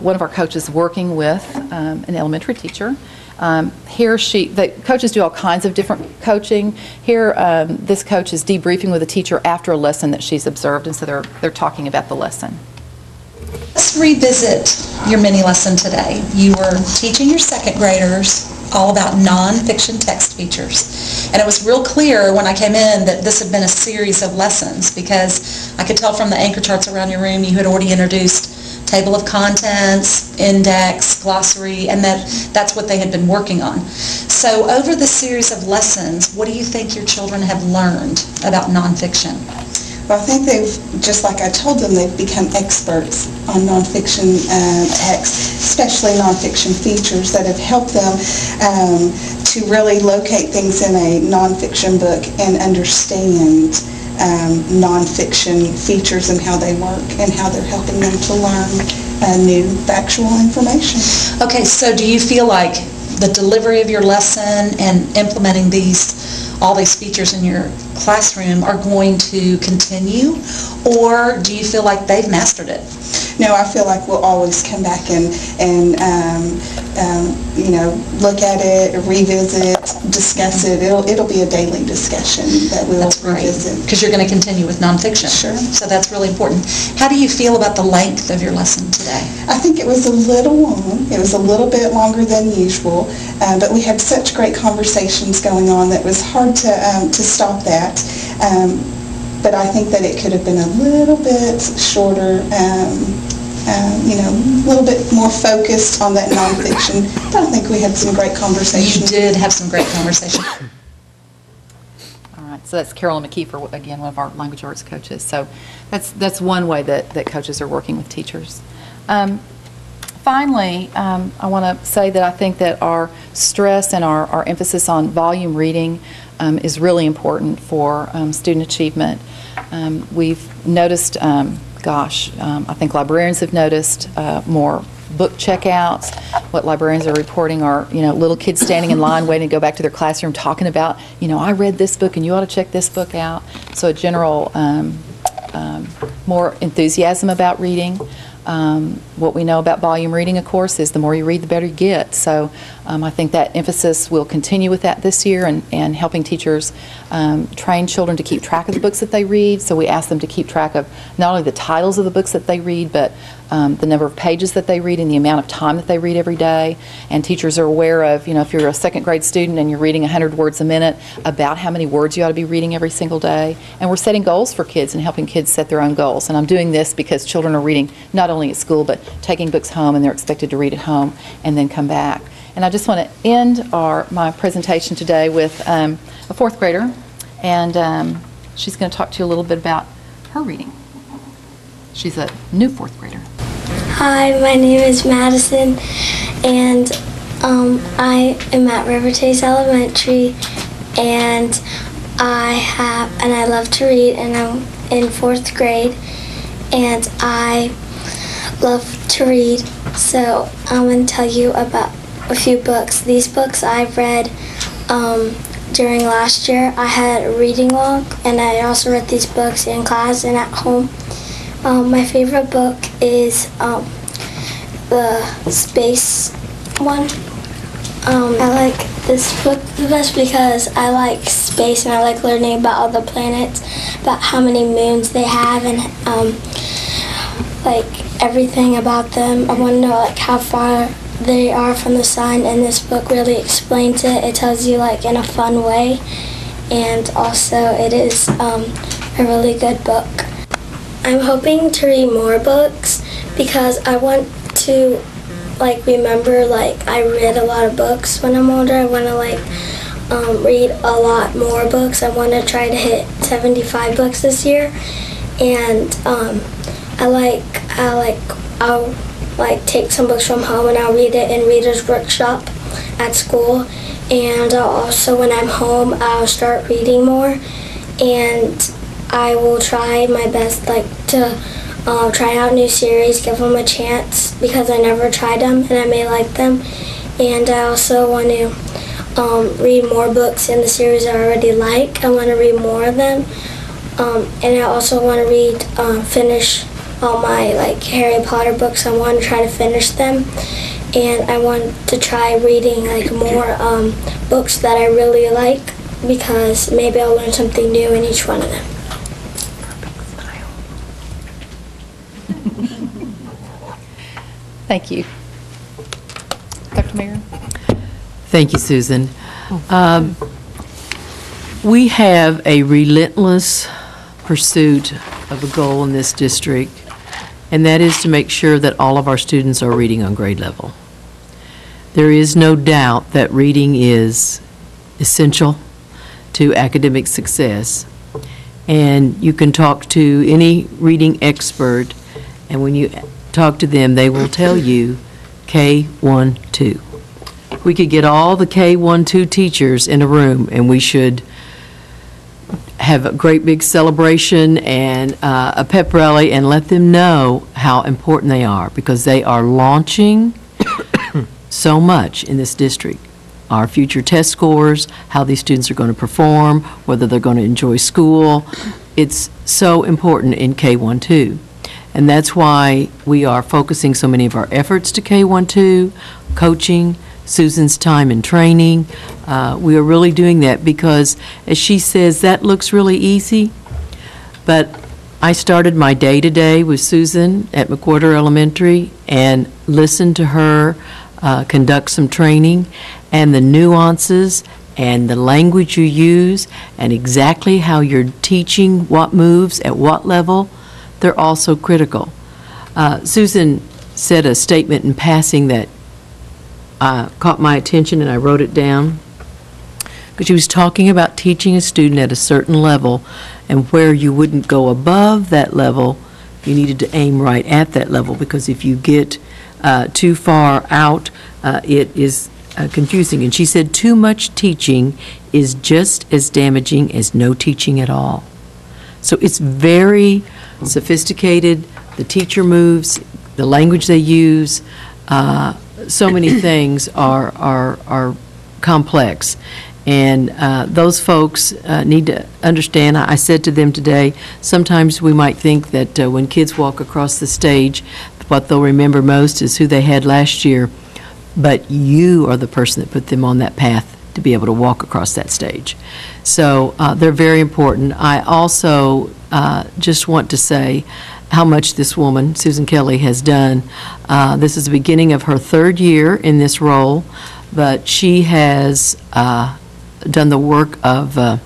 one of our coaches working with an elementary teacher. The coaches do all kinds of different coaching. Here, this coach is debriefing with a teacher after a lesson that she's observed, and so they're talking about the lesson. Let's revisit your mini lesson today. You were teaching your second graders all about nonfiction text features. And it was real clear when I came in that this had been a series of lessons, because I could tell from the anchor charts around your room you had already introduced table of contents, index, glossary, and that's what they had been working on. So over the series of lessons, what do you think your children have learned about nonfiction? Well, I think just like I told them, they've become experts on nonfiction texts, especially nonfiction features that have helped them to really locate things in a nonfiction book and understand nonfiction features and how they work and how they're helping them to learn new factual information. Okay, so do you feel like the delivery of your lesson and implementing all these features in your classroom are going to continue, or do you feel like they've mastered it? No, I feel like we'll always come back and look at it, revisit, discuss it. It'll be a daily discussion that we'll revisit. Because you're going to continue with nonfiction. Sure. So that's really important. How do you feel about the length of your lesson today? I think it was a little long. It was a little bit longer than usual, but we had such great conversations going on that it was hard to stop that. But I think that it could have been a little bit shorter, a little bit more focused on that nonfiction. But I think we had some great conversations. You did have some great conversations. All right, so that's Carolyn McKeefer, again, one of our language arts coaches. So that's one way that coaches are working with teachers. Finally, I want to say that I think that our stress and our emphasis on volume reading is really important for student achievement. We've noticed, I think librarians have noticed more book checkouts. What librarians are reporting are, little kids standing in line waiting to go back to their classroom talking about, I read this book and you ought to check this book out. So a general more enthusiasm about reading. What we know about volume reading, of course, is the more you read, the better you get. So I think that emphasis will continue with that this year, and helping teachers train children to keep track of the books that they read. So we ask them to keep track of not only the titles of the books that they read, but the number of pages that they read and the amount of time that they read every day. And teachers are aware of, if you're a second grade student and you're reading 100 words a minute, about how many words you ought to be reading every single day. And we're setting goals for kids and helping kids set their own goals. And I'm doing this because children are reading not only at school, but taking books home, and they're expected to read at home and then come back. And I just want to end my presentation today with a fourth grader, and she's going to talk to you a little bit about her reading. She's a new fourth grader. Hi, my name is Madison, and I am at River Chase Elementary, and I love to read, and I'm in 4th grade, and I love to read. So I'm going to tell you about a few books. These books I've read during last year. I had a reading log, and I also read these books in class and at home. My favorite book is the space one. I like this book the best because I like space and I like learning about all the planets, about how many moons they have, and like everything about them. I want to know like how far they are from the sun, and this book really explains it. It tells you like in a fun way, and also it is a really good book. I'm hoping to read more books because I want to like remember like I read a lot of books when I'm older. I want to like read a lot more books. I want to try to hit 75 books this year, and I'll take some books from home and I'll read it in Reader's Workshop at school, and I'll also when I'm home I'll start reading more, and I will try my best like to try out new series, give them a chance because I never tried them and I may like them, and I also want to read more books in the series I already like. I want to read more of them, and I also want to finish all my like Harry Potter books. I want to try to finish them, and I want to try reading like more books that I really like because maybe I'll learn something new in each one of them. Thank you. Dr. Mayer? Thank you, Susan. We have a relentless pursuit of a goal in this district, and that is to make sure that all of our students are reading on grade level. There is no doubt that reading is essential to academic success, and you can talk to any reading expert, and when you talk to them, they will tell you K-1, 2. We could get all the K-1, 2 teachers in a room, and we should have a great big celebration and a pep rally and let them know how important they are, because they are launching so much in this district. Our future test scores, how these students are going to perform, whether they're going to enjoy school. It's so important in K-1, 2. And that's why we are focusing so many of our efforts to K-1, 2, coaching, Susan's time in training. We are really doing that because, as she says, that looks really easy. But I started my day today with Susan at McWhorter Elementary and listened to her conduct some training, and the nuances and the language you use and exactly how you're teaching what moves at what level, they're also critical. Susan said a statement in passing that caught my attention, and I wrote it down. Because she was talking about teaching a student at a certain level, and where you wouldn't go above that level, you needed to aim right at that level, because if you get too far out, it is confusing. And she said too much teaching is just as damaging as no teaching at all. So it's very sophisticated, the teacher moves, the language they use, so many things are complex. And those folks need to understand. I said to them today, sometimes we might think that when kids walk across the stage, what they'll remember most is who they had last year, but you are the person that put them on that path to be able to walk across that stage. So they're very important. I also just want to say how much this woman, Susan Kelly, has done. This is the beginning of her 3rd year in this role, but she has done the work of I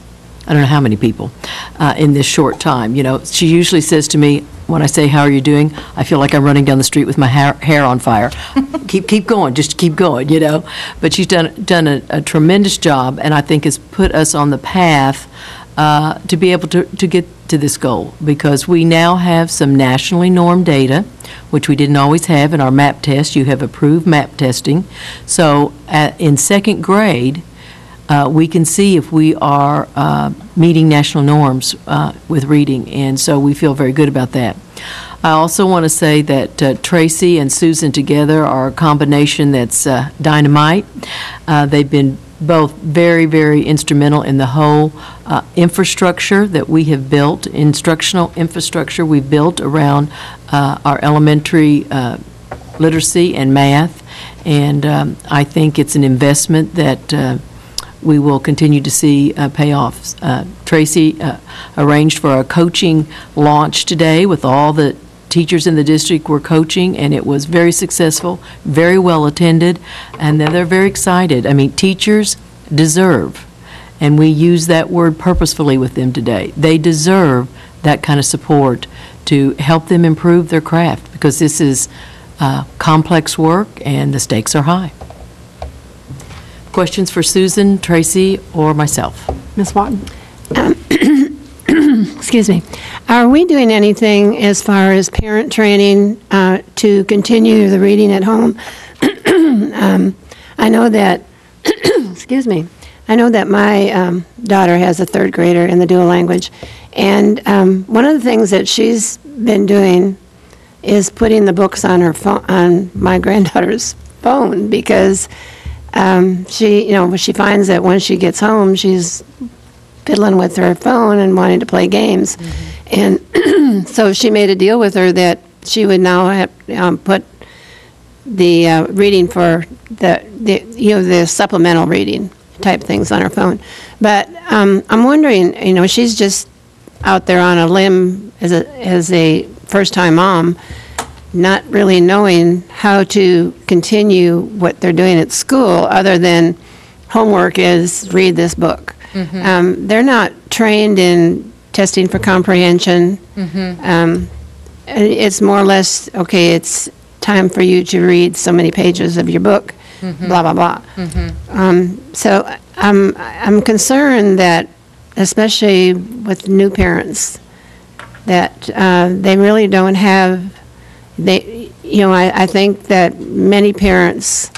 don't know how many people in this short time. You know, she usually says to me, when I say, how are you doing, I feel like I'm running down the street with my hair on fire. keep going, just keep going, you know. But she's done a tremendous job, and I think has put us on the path to be able to get to this goal, because we now have some nationally normed data, which we didn't always have in our MAP test. You have approved MAP testing. So in second grade, we can see if we are meeting national norms with reading, and so we feel very good about that. I also want to say that Tracy and Susan together are a combination that's dynamite. They've been both very, very instrumental in the whole infrastructure that we have built, instructional infrastructure we've built around our elementary literacy and math, and I think it's an investment that we will continue to see pay off. Tracy arranged for a coaching launch today with all the teachers in the district were coaching, and it was very successful, very well attended, and they're very excited. I mean, teachers deserve, and we use that word purposefully with them today, they deserve that kind of support to help them improve their craft, because this is complex work and the stakes are high. Questions for Susan, Tracy, or myself? Ms. Watton. Excuse me. Are we doing anything as far as parent training to continue the reading at home? I know that, excuse me, I know that my daughter has a third grader in the dual language, and one of the things that she's been doing is putting the books on her phone, on my granddaughter's phone, because she, she finds that when she gets home, she's fiddling with her phone and wanting to play games. And so she made a deal with her that she would now have, put the reading for the supplemental reading type things on her phone. But I'm wondering, she's just out there on a limb as a first-time mom, not really knowing how to continue what they're doing at school other than homework is read this book. Mm-hmm. They're not trained in testing for comprehension. Mm-hmm. It's more or less, okay, it's time for you to read so many pages of your book, mm-hmm. blah, blah, blah. Mm-hmm. So I'm concerned that, especially with new parents, that they really don't have, I think that many parents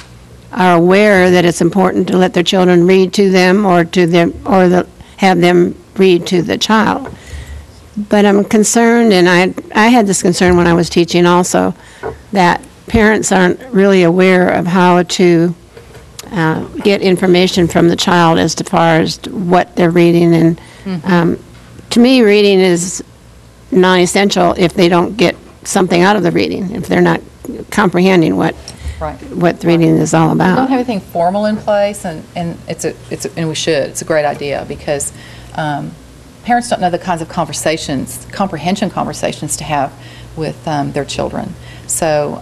are aware that it's important to let their children read to them or have them read to the child. But I'm concerned, and I had this concern when I was teaching also, that parents aren't really aware of how to get information from the child as far as what they're reading. And mm-hmm. To me, reading is non-essential if they don't get something out of the reading, if they're not comprehending what the reading is all about. We don't have anything formal in place, and we should. It's a great idea, because parents don't know the kinds of comprehension conversations to have with their children. So,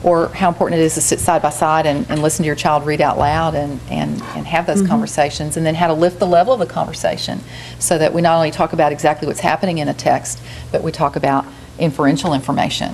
or how important it is to sit side by side and listen to your child read out loud and have those mm-hmm. conversations, and then how to lift the level of the conversation so that we not only talk about exactly what's happening in a text, but we talk about inferential information,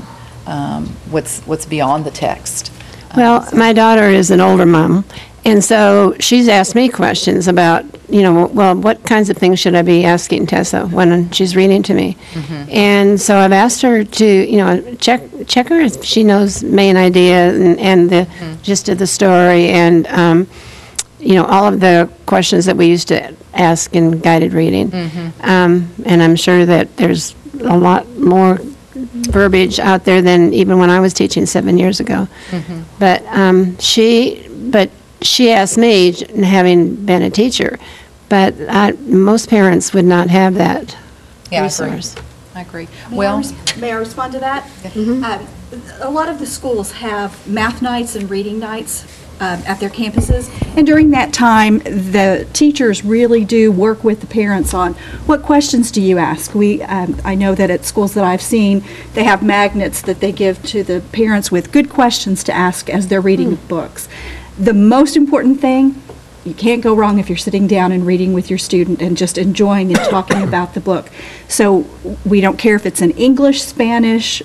what's beyond the text. Well, my daughter is an older mom, and so she's asked me questions about, well, what kinds of things should I be asking Tessa when she's reading to me? Mm-hmm. And so I've asked her to, check her if she knows main idea and the mm-hmm. gist of the story, and, all of the questions that we used to ask in guided reading. Mm-hmm. And I'm sure that there's a lot more verbiage out there than even when I was teaching 7 years ago. Mm-hmm. But she asked me, having been a teacher, but most parents would not have that resource. I agree. May I respond to that? Mm-hmm. A lot of the schools have math nights and reading nights at their campuses, and during that time the teachers really do work with the parents on what questions do you ask. I know that at schools that I've seen, they have magnets that they give to the parents with good questions to ask as they're reading books. The most important thing, you can't go wrong if you're sitting down and reading with your student and just enjoying and talking about the book. So we don't care if it's in English, Spanish,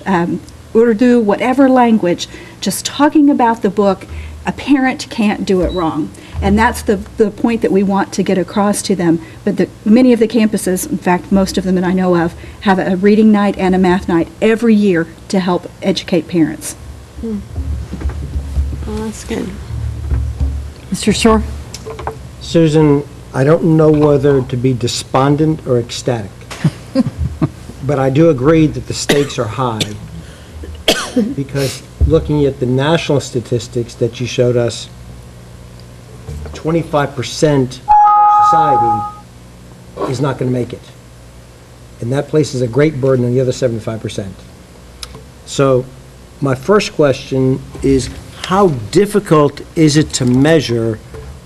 Urdu, whatever language, just talking about the book a parent can't do it wrong. And that's the point that we want to get across to them. But many of the campuses, in fact, most of them that I know of, have a reading night and a math night every year to help educate parents. Well, that's good. Mr. Shore? Susan, I don't know whether to be despondent or ecstatic, but I do agree that the stakes are high, because looking at the national statistics that you showed us, 25% of our society is not going to make it. And that places a great burden on the other 75%. So my first question is, how difficult is it to measure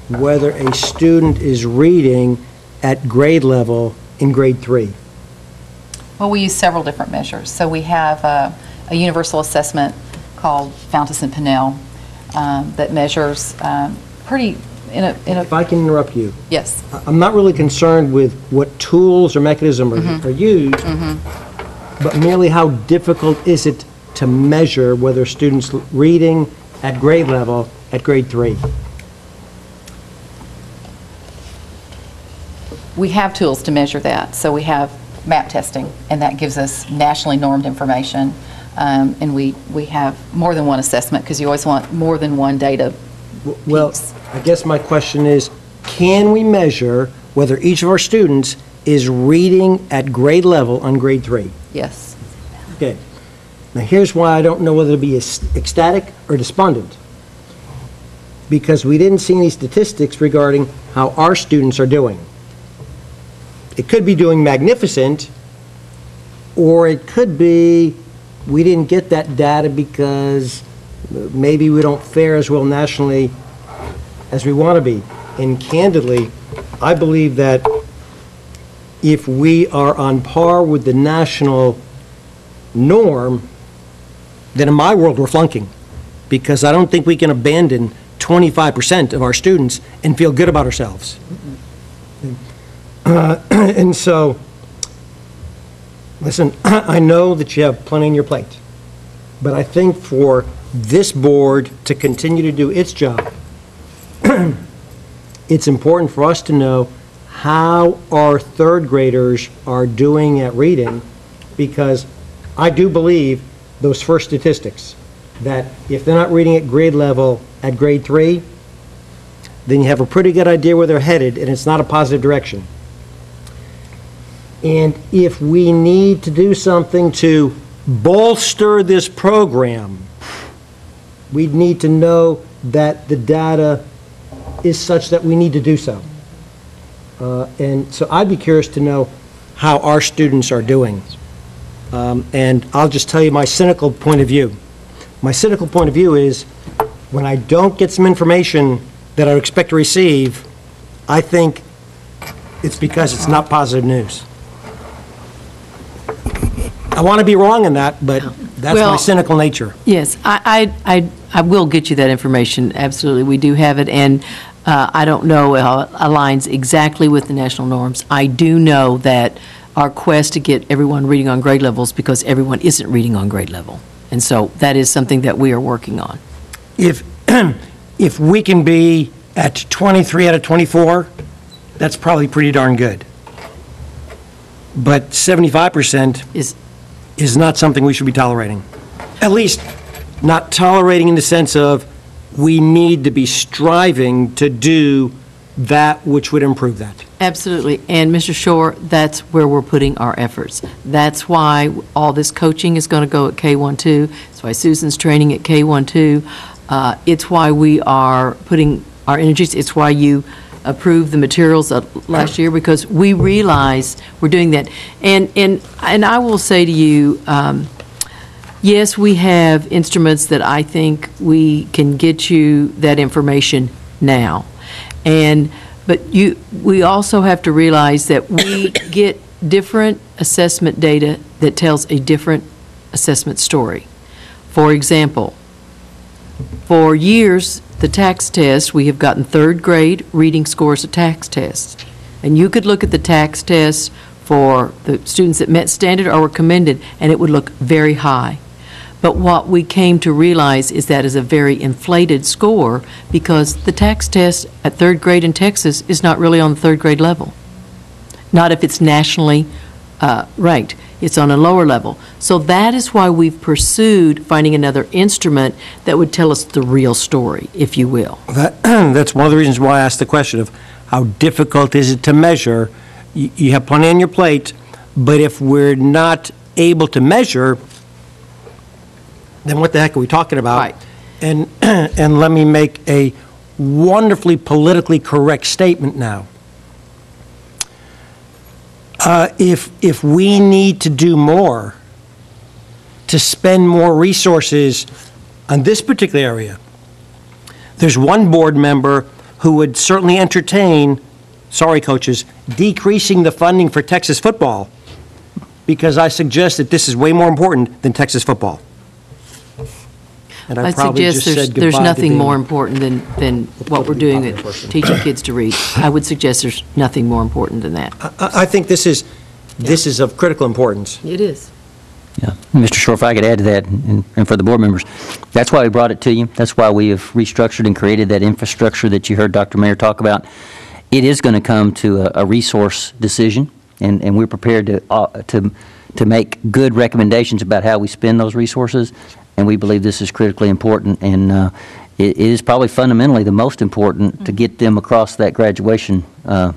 whether a student is reading at grade level in grade 3? Well, we use several different measures. So we have a universal assessment called Fountas and Pinnell that measures pretty If I can interrupt you. Yes. I'm not really concerned with what tools or mechanism are used, but merely how difficult is it to measure whether students reading at grade level at grade 3? We have tools to measure that. So we have map testing, and that gives us nationally normed information. And we have more than one assessment, because you always want more than one data Well, I guess my question is, can we measure whether each of our students is reading at grade level on grade 3? Yes. Okay. Now, here's why I don't know whether to be ecstatic or despondent. Because we didn't see any statistics regarding how our students are doing. It could be doing magnificent, or it could be we didn't get that data because maybe we don't fare as well nationally as we want to be. And candidly, I believe that if we are on par with the national norm, then in my world we're flunking, because I don't think we can abandon 25% of our students and feel good about ourselves. And so, listen, I know that you have plenty on your plate, but I think for this board to continue to do its job, it's important for us to know how our third graders are doing at reading, because I do believe those first statistics, that if they're not reading at grade level at grade 3, then you have a pretty good idea where they're headed, and it's not a positive direction. And if we need to do something to bolster this program, we'd need to know that the data is such that we need to do so. And so I'd be curious to know how our students are doing. And I'll just tell you my cynical point of view. My cynical point of view is, when I don't get some information that I would expect to receive, I think it's because it's not positive news. I want to be wrong in that, but that's my cynical nature. Yes, I will get you that information, absolutely. We do have it, and I don't know how it aligns exactly with the national norms. I do know that our quest to get everyone reading on grade levels because everyone isn't reading on grade level. And so that is something that we are working on. If we can be at 23 out of 24, that's probably pretty darn good. But 75% is not something we should be tolerating. At least not tolerating in the sense of we need to be striving to do that which would improve that. Absolutely. And Mr. Shore, that's where we're putting our efforts. That's why all this coaching is going to go at K-12. That's why Susan's training at K-12. It's why we are putting our energies. It's why you approved the materials last year, because we realize we're doing that. And I will say to you, yes, we have instruments that I think we can get you that information now. But we also have to realize that we get different assessment data that tells a different assessment story. For example, for years, the TAKS test, we have gotten third grade reading scores of TAKS tests. And you could look at the TAKS test for the students that met standard or were commended, and it would look very high. But what we came to realize is that is a very inflated score because the tax test at third grade in Texas is not really on the third grade level. Not if it's nationally ranked. It's on a lower level. So that is why we've pursued finding another instrument that would tell us the real story, if you will. That's one of the reasons why I asked the question of how difficult is it to measure. You have plenty on your plate, but if we're not able to measure, then what the heck are we talking about? Right. And let me make a wonderfully politically correct statement now. If we need to do more, to spend more resources on this particular area, there's one board member who would certainly entertain, sorry coaches, decreasing the funding for Texas football, because I suggest that this is way more important than Texas football. And I probably suggest just said there's goodbye to nothing being more important than what we're doing with teaching kids to read. I would suggest there's nothing more important than that. I think this is of critical importance. It is. Yeah, Mr. Shore, if I could add to that, and for the board members, that's why we brought it to you. That's why we have restructured and created that infrastructure that you heard Dr. Mayer talk about. It is going to come to a resource decision, and we're prepared to make good recommendations about how we spend those resources, and we believe this is critically important, and it is probably fundamentally the most important to get them across that graduation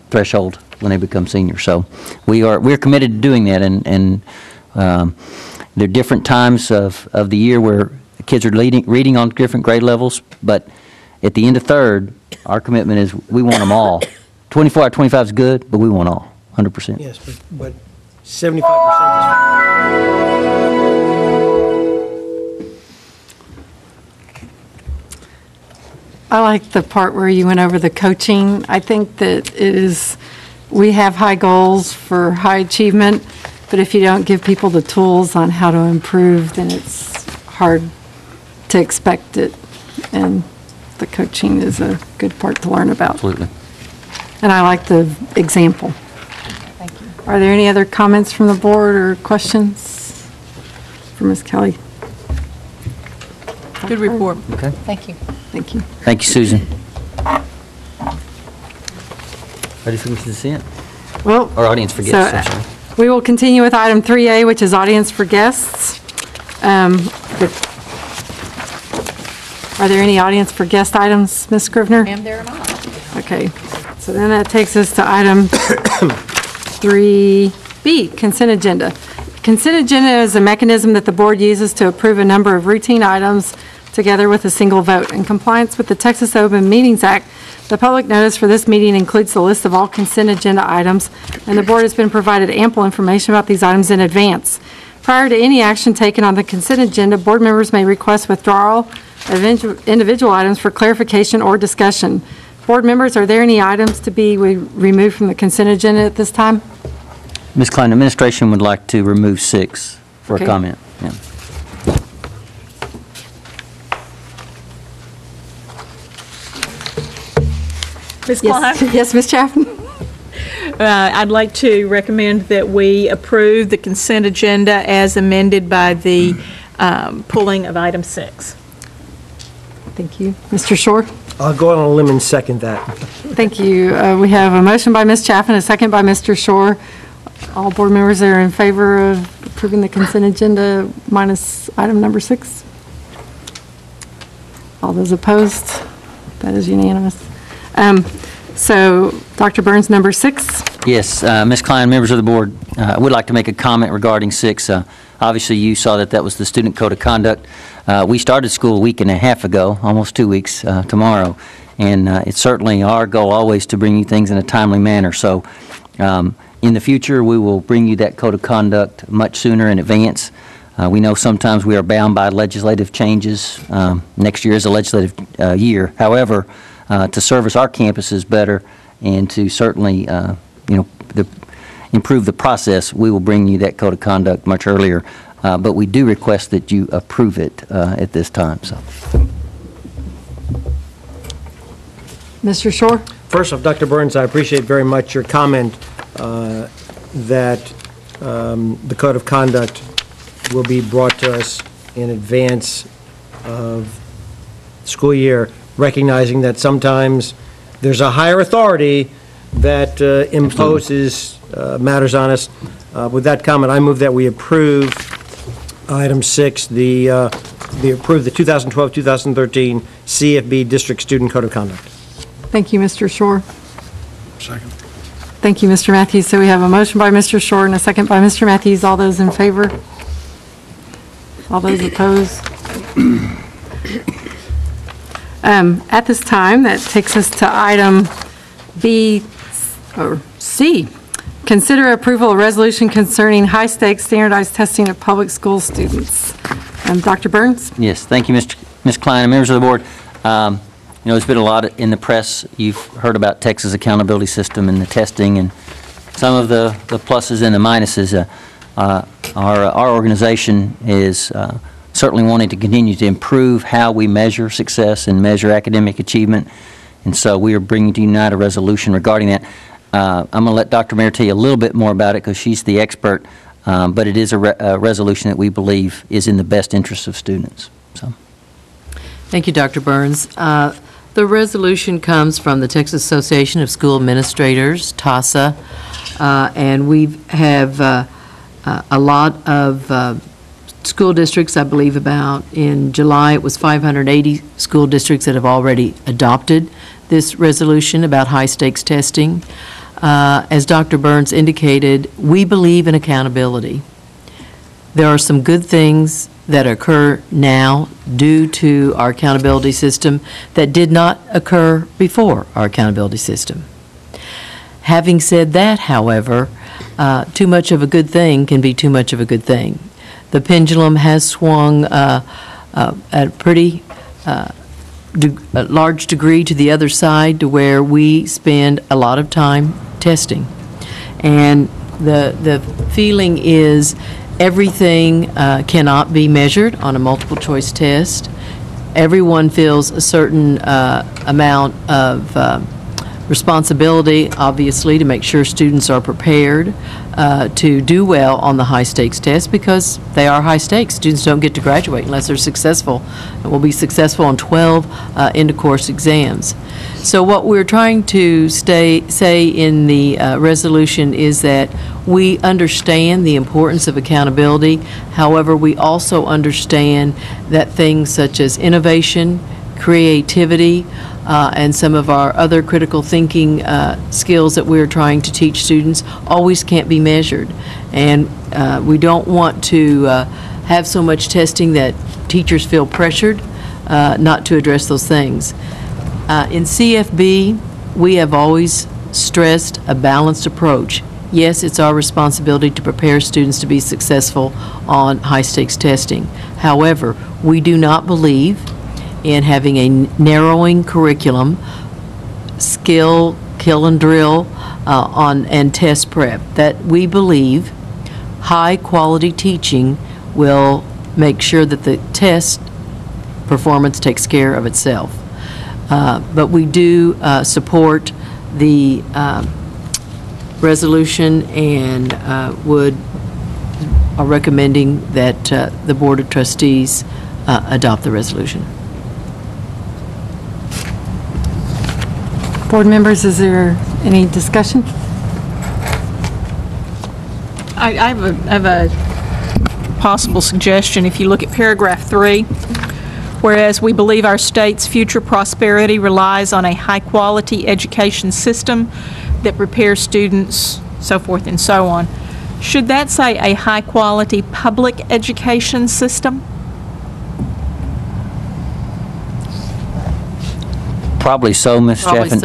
threshold when they become seniors. So we're committed to doing that, and there are different times of the year where kids are reading on different grade levels, but at the end of third, our commitment is we want them all. 24 out of 25 is good, but we want all, 100%. Yes, but 75% is. I like the part where you went over the coaching. I think that we have high goals for high achievement, but if you don't give people the tools on how to improve, then it's hard to expect it. And the coaching is a good part to learn about. Absolutely. And I like the example. Thank you. Are there any other comments from the board or questions for Ms. Kelly? Good report. Okay. Thank you. Thank you. Thank you, Susan. Ready for consent? Well, Or audience for guests, I'm sorry. We will continue with item 3A, which is audience for guests. Are there any audience for guest items, Ms. Scrivener? Ma'am, there are not. Okay, so then that takes us to item 3B, consent agenda. Consent agenda is a mechanism that the board uses to approve a number of routine items together with a single vote. In compliance with the Texas Open Meetings Act, the public notice for this meeting includes the list of all consent agenda items, and the board has been provided ample information about these items in advance. Prior to any action taken on the consent agenda, board members may request withdrawal of individual items for clarification or discussion. Board members, are there any items to be removed from the consent agenda at this time? Ms. Klein, administration would like to remove 6 for Okay. a comment. Yeah. Ms. Klein? Yes, Ms. Chaffin? I'd like to recommend that we approve the consent agenda as amended by the pulling of item 6. Thank you. Mr. Shore? I'll go on a limb and second that. Thank you. We have a motion by Ms. Chaffin, a second by Mr. Shore. All board members are in favor of approving the consent agenda minus item number 6? All those opposed? That is unanimous. So, Dr. Burns, number 6? Yes, Ms. Klein, members of the board, I would like to make a comment regarding 6. Obviously, you saw that was the student code of conduct. We started school a week and a half ago, almost 2 weeks tomorrow, and it's certainly our goal always to bring you things in a timely manner. So in the future, we will bring you that code of conduct much sooner in advance. We know sometimes we are bound by legislative changes. Next year is a legislative year. However, to service our campuses better and to certainly improve the process, we will bring you that code of conduct much earlier. But we do request that you approve it at this time. So, Mr. Shore? First off, Dr. Burns, I appreciate very much your comment that the code of conduct will be brought to us in advance of school year, recognizing that sometimes there's a higher authority that imposes matters on us. With that comment, I move that we approve item 6, the 2012-2013 CFB District Student Code of Conduct. Thank you, Mr. Shore. Second. Thank you, Mr. Matthews. So we have a motion by Mr. Shore and a second by Mr. Matthews. All those in favor? All those opposed? At this time, that takes us to item C. Consider approval of resolution concerning high-stakes standardized testing of public school students. Dr. Burns? Yes, thank you, Ms. Klein and members of the board. There's been a lot in the press. You've heard about Texas accountability system and the testing and some of the pluses and the minuses. Our organization is certainly wanting to continue to improve how we measure success and measure academic achievement, and so we are bringing to you tonight a resolution regarding that. I'm going to let Dr. Mayer tell you a little bit more about it because she's the expert, but it is a resolution that we believe is in the best interest of students. So, thank you, Dr. Burns. The resolution comes from the Texas Association of School Administrators, TASA, and we have a lot of school districts. I believe in July it was 580 school districts that have already adopted this resolution about high-stakes testing. As Dr. Burns indicated, we believe in accountability. There are some good things that occur now due to our accountability system that did not occur before our accountability system. Having said that, however, too much of a good thing can be too much of a good thing. The pendulum has swung at a pretty large degree to the other side, to where we spend a lot of time testing. And the feeling is everything cannot be measured on a multiple choice test. Everyone feels a certain amount of responsibility, obviously, to make sure students are prepared to do well on the high stakes test, because they are high stakes. Students don't get to graduate unless they're successful, and will be successful on 12 end-of-course exams. So what we're trying to say in the resolution is that we understand the importance of accountability. However, we also understand that things such as innovation, creativity, and some of our other critical thinking skills that we're trying to teach students always can't be measured. And we don't want to have so much testing that teachers feel pressured not to address those things. In CFB, we have always stressed a balanced approach. Yes, it's our responsibility to prepare students to be successful on high-stakes testing. However, we do not believe in having a narrowing curriculum, skill, kill and drill, and test prep. That we believe high-quality teaching will make sure that the test performance takes care of itself. But we do support the resolution and are recommending that the Board of Trustees adopt the resolution. Board members, is there any discussion? I have a possible suggestion. If you look at paragraph 3, whereas we believe our state's future prosperity relies on a high-quality education system that prepares students, so forth and so on. Should that say a high-quality public education system? Probably so, Ms. Chaffin.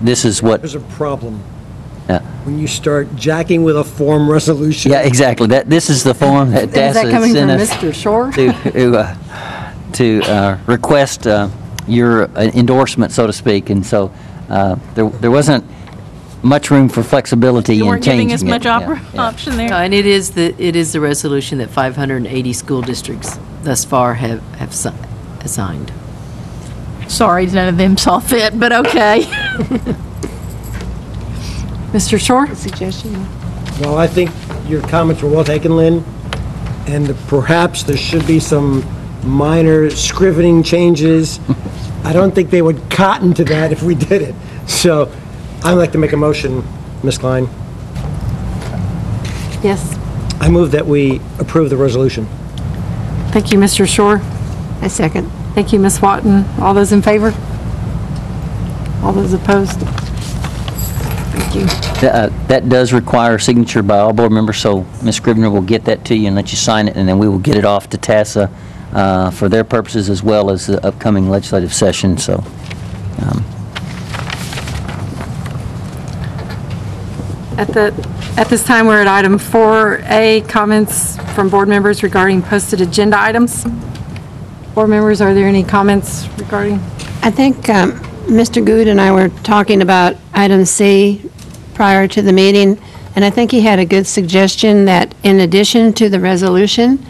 This is what... There's a problem. When you start jacking with a form resolution. Yeah, exactly. This is the form that DASA Is that coming from sent us Mr. Shore? to request your endorsement, so to speak, and so there wasn't much room for flexibility in changing it. You weren't giving us much option there. And it is the resolution that 580 school districts thus far have signed. Sorry, none of them saw fit, but okay. Mr. Shore? Suggestion? Well, I think your comments were well taken, Lynn, and perhaps there should be some minor scrivening changes. I don't think they would cotton to that if we did it. So I'd like to make a motion, Ms. Klein. Yes. I move that we approve the resolution. Thank you, Mr. Shore. I second. Thank you, Ms. Watton. All those in favor? All those opposed? Thank you. That does require a signature by all board members, so Ms. Scrivener will get that to you and let you sign it, and then we will get it off to TASA for their purposes as well as the upcoming legislative session. So, At this time, we're at item 4A, comments from board members regarding posted agenda items. Board members, are there any comments regarding? I think Mr. Good and I were talking about item C prior to the meeting, and I think he had a good suggestion that in addition to the resolution,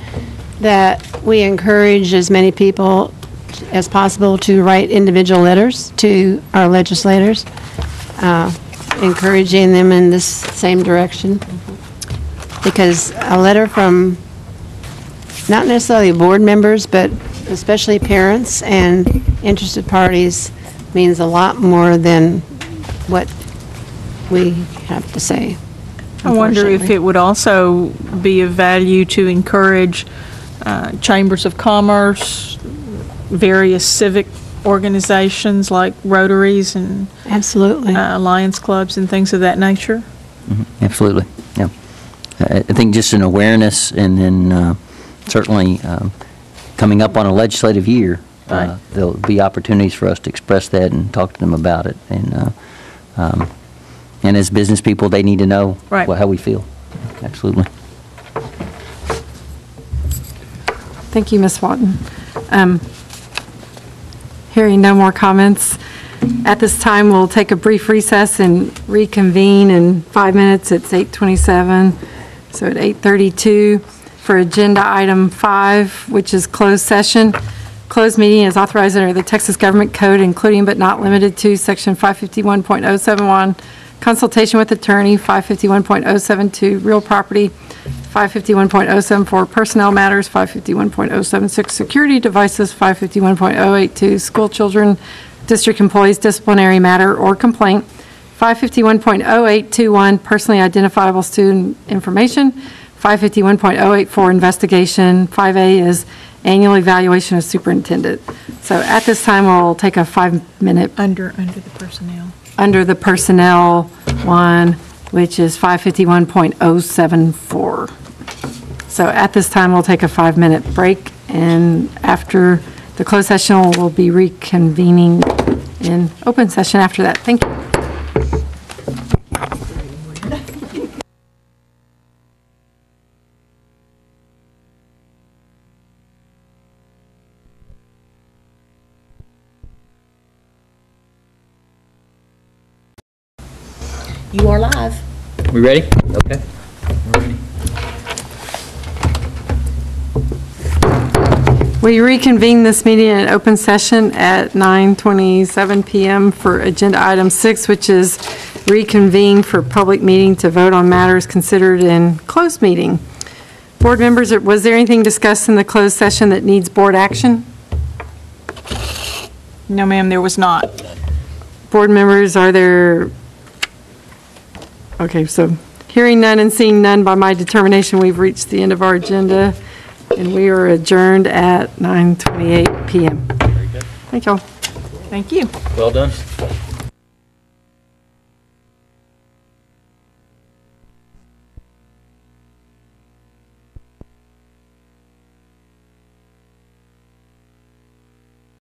that we encourage as many people as possible to write individual letters to our legislators, encouraging them in this same direction. Because a letter from not necessarily board members, but especially parents and interested parties means a lot more than what we have to say. I wonder if it would also be of value to encourage chambers of commerce, various civic organizations like Rotaries and absolutely Lions clubs and things of that nature. Mm-hmm. Absolutely, yeah. I think just an awareness, and then certainly coming up on a legislative year, Right. there'll be opportunities for us to express that and talk to them about it. And as business people, they need to know Right. how we feel. Absolutely. Thank you, Ms. Watton. Hearing no more comments, at this time, we'll take a brief recess and reconvene in 5 minutes. It's 8:27, so at 8:32 for agenda item 5, which is closed session. Closed meeting is authorized under the Texas Government Code, including but not limited to Section 551.071, consultation with attorney, 551.072, real property, 551.074, personnel matters, 551.076, security devices, 551.082, school children, district employees, disciplinary matter or complaint, 551.0821, personally identifiable student information, 551.084, investigation, 5A is annual evaluation of superintendent. So at this time, we'll take a 5-minute. Under the personnel. Under the personnel one, which is 551.074. So at this time, we'll take a 5-minute break, and after the closed session, we'll be reconvening in open session after that. Thank you. You are live. We ready? Okay. We're ready. We reconvene this meeting in open session at 9:27 p.m. for agenda item 6, which is reconvene for public meeting to vote on matters considered in closed meeting. Board members, was there anything discussed in the closed session that needs board action? No, ma'am, there was not. Board members, are there? Okay, so hearing none and seeing none, by my determination, we've reached the end of our agenda, and we are adjourned at 9:28 p.m. Very good. Thank y'all. Thank you. Well done.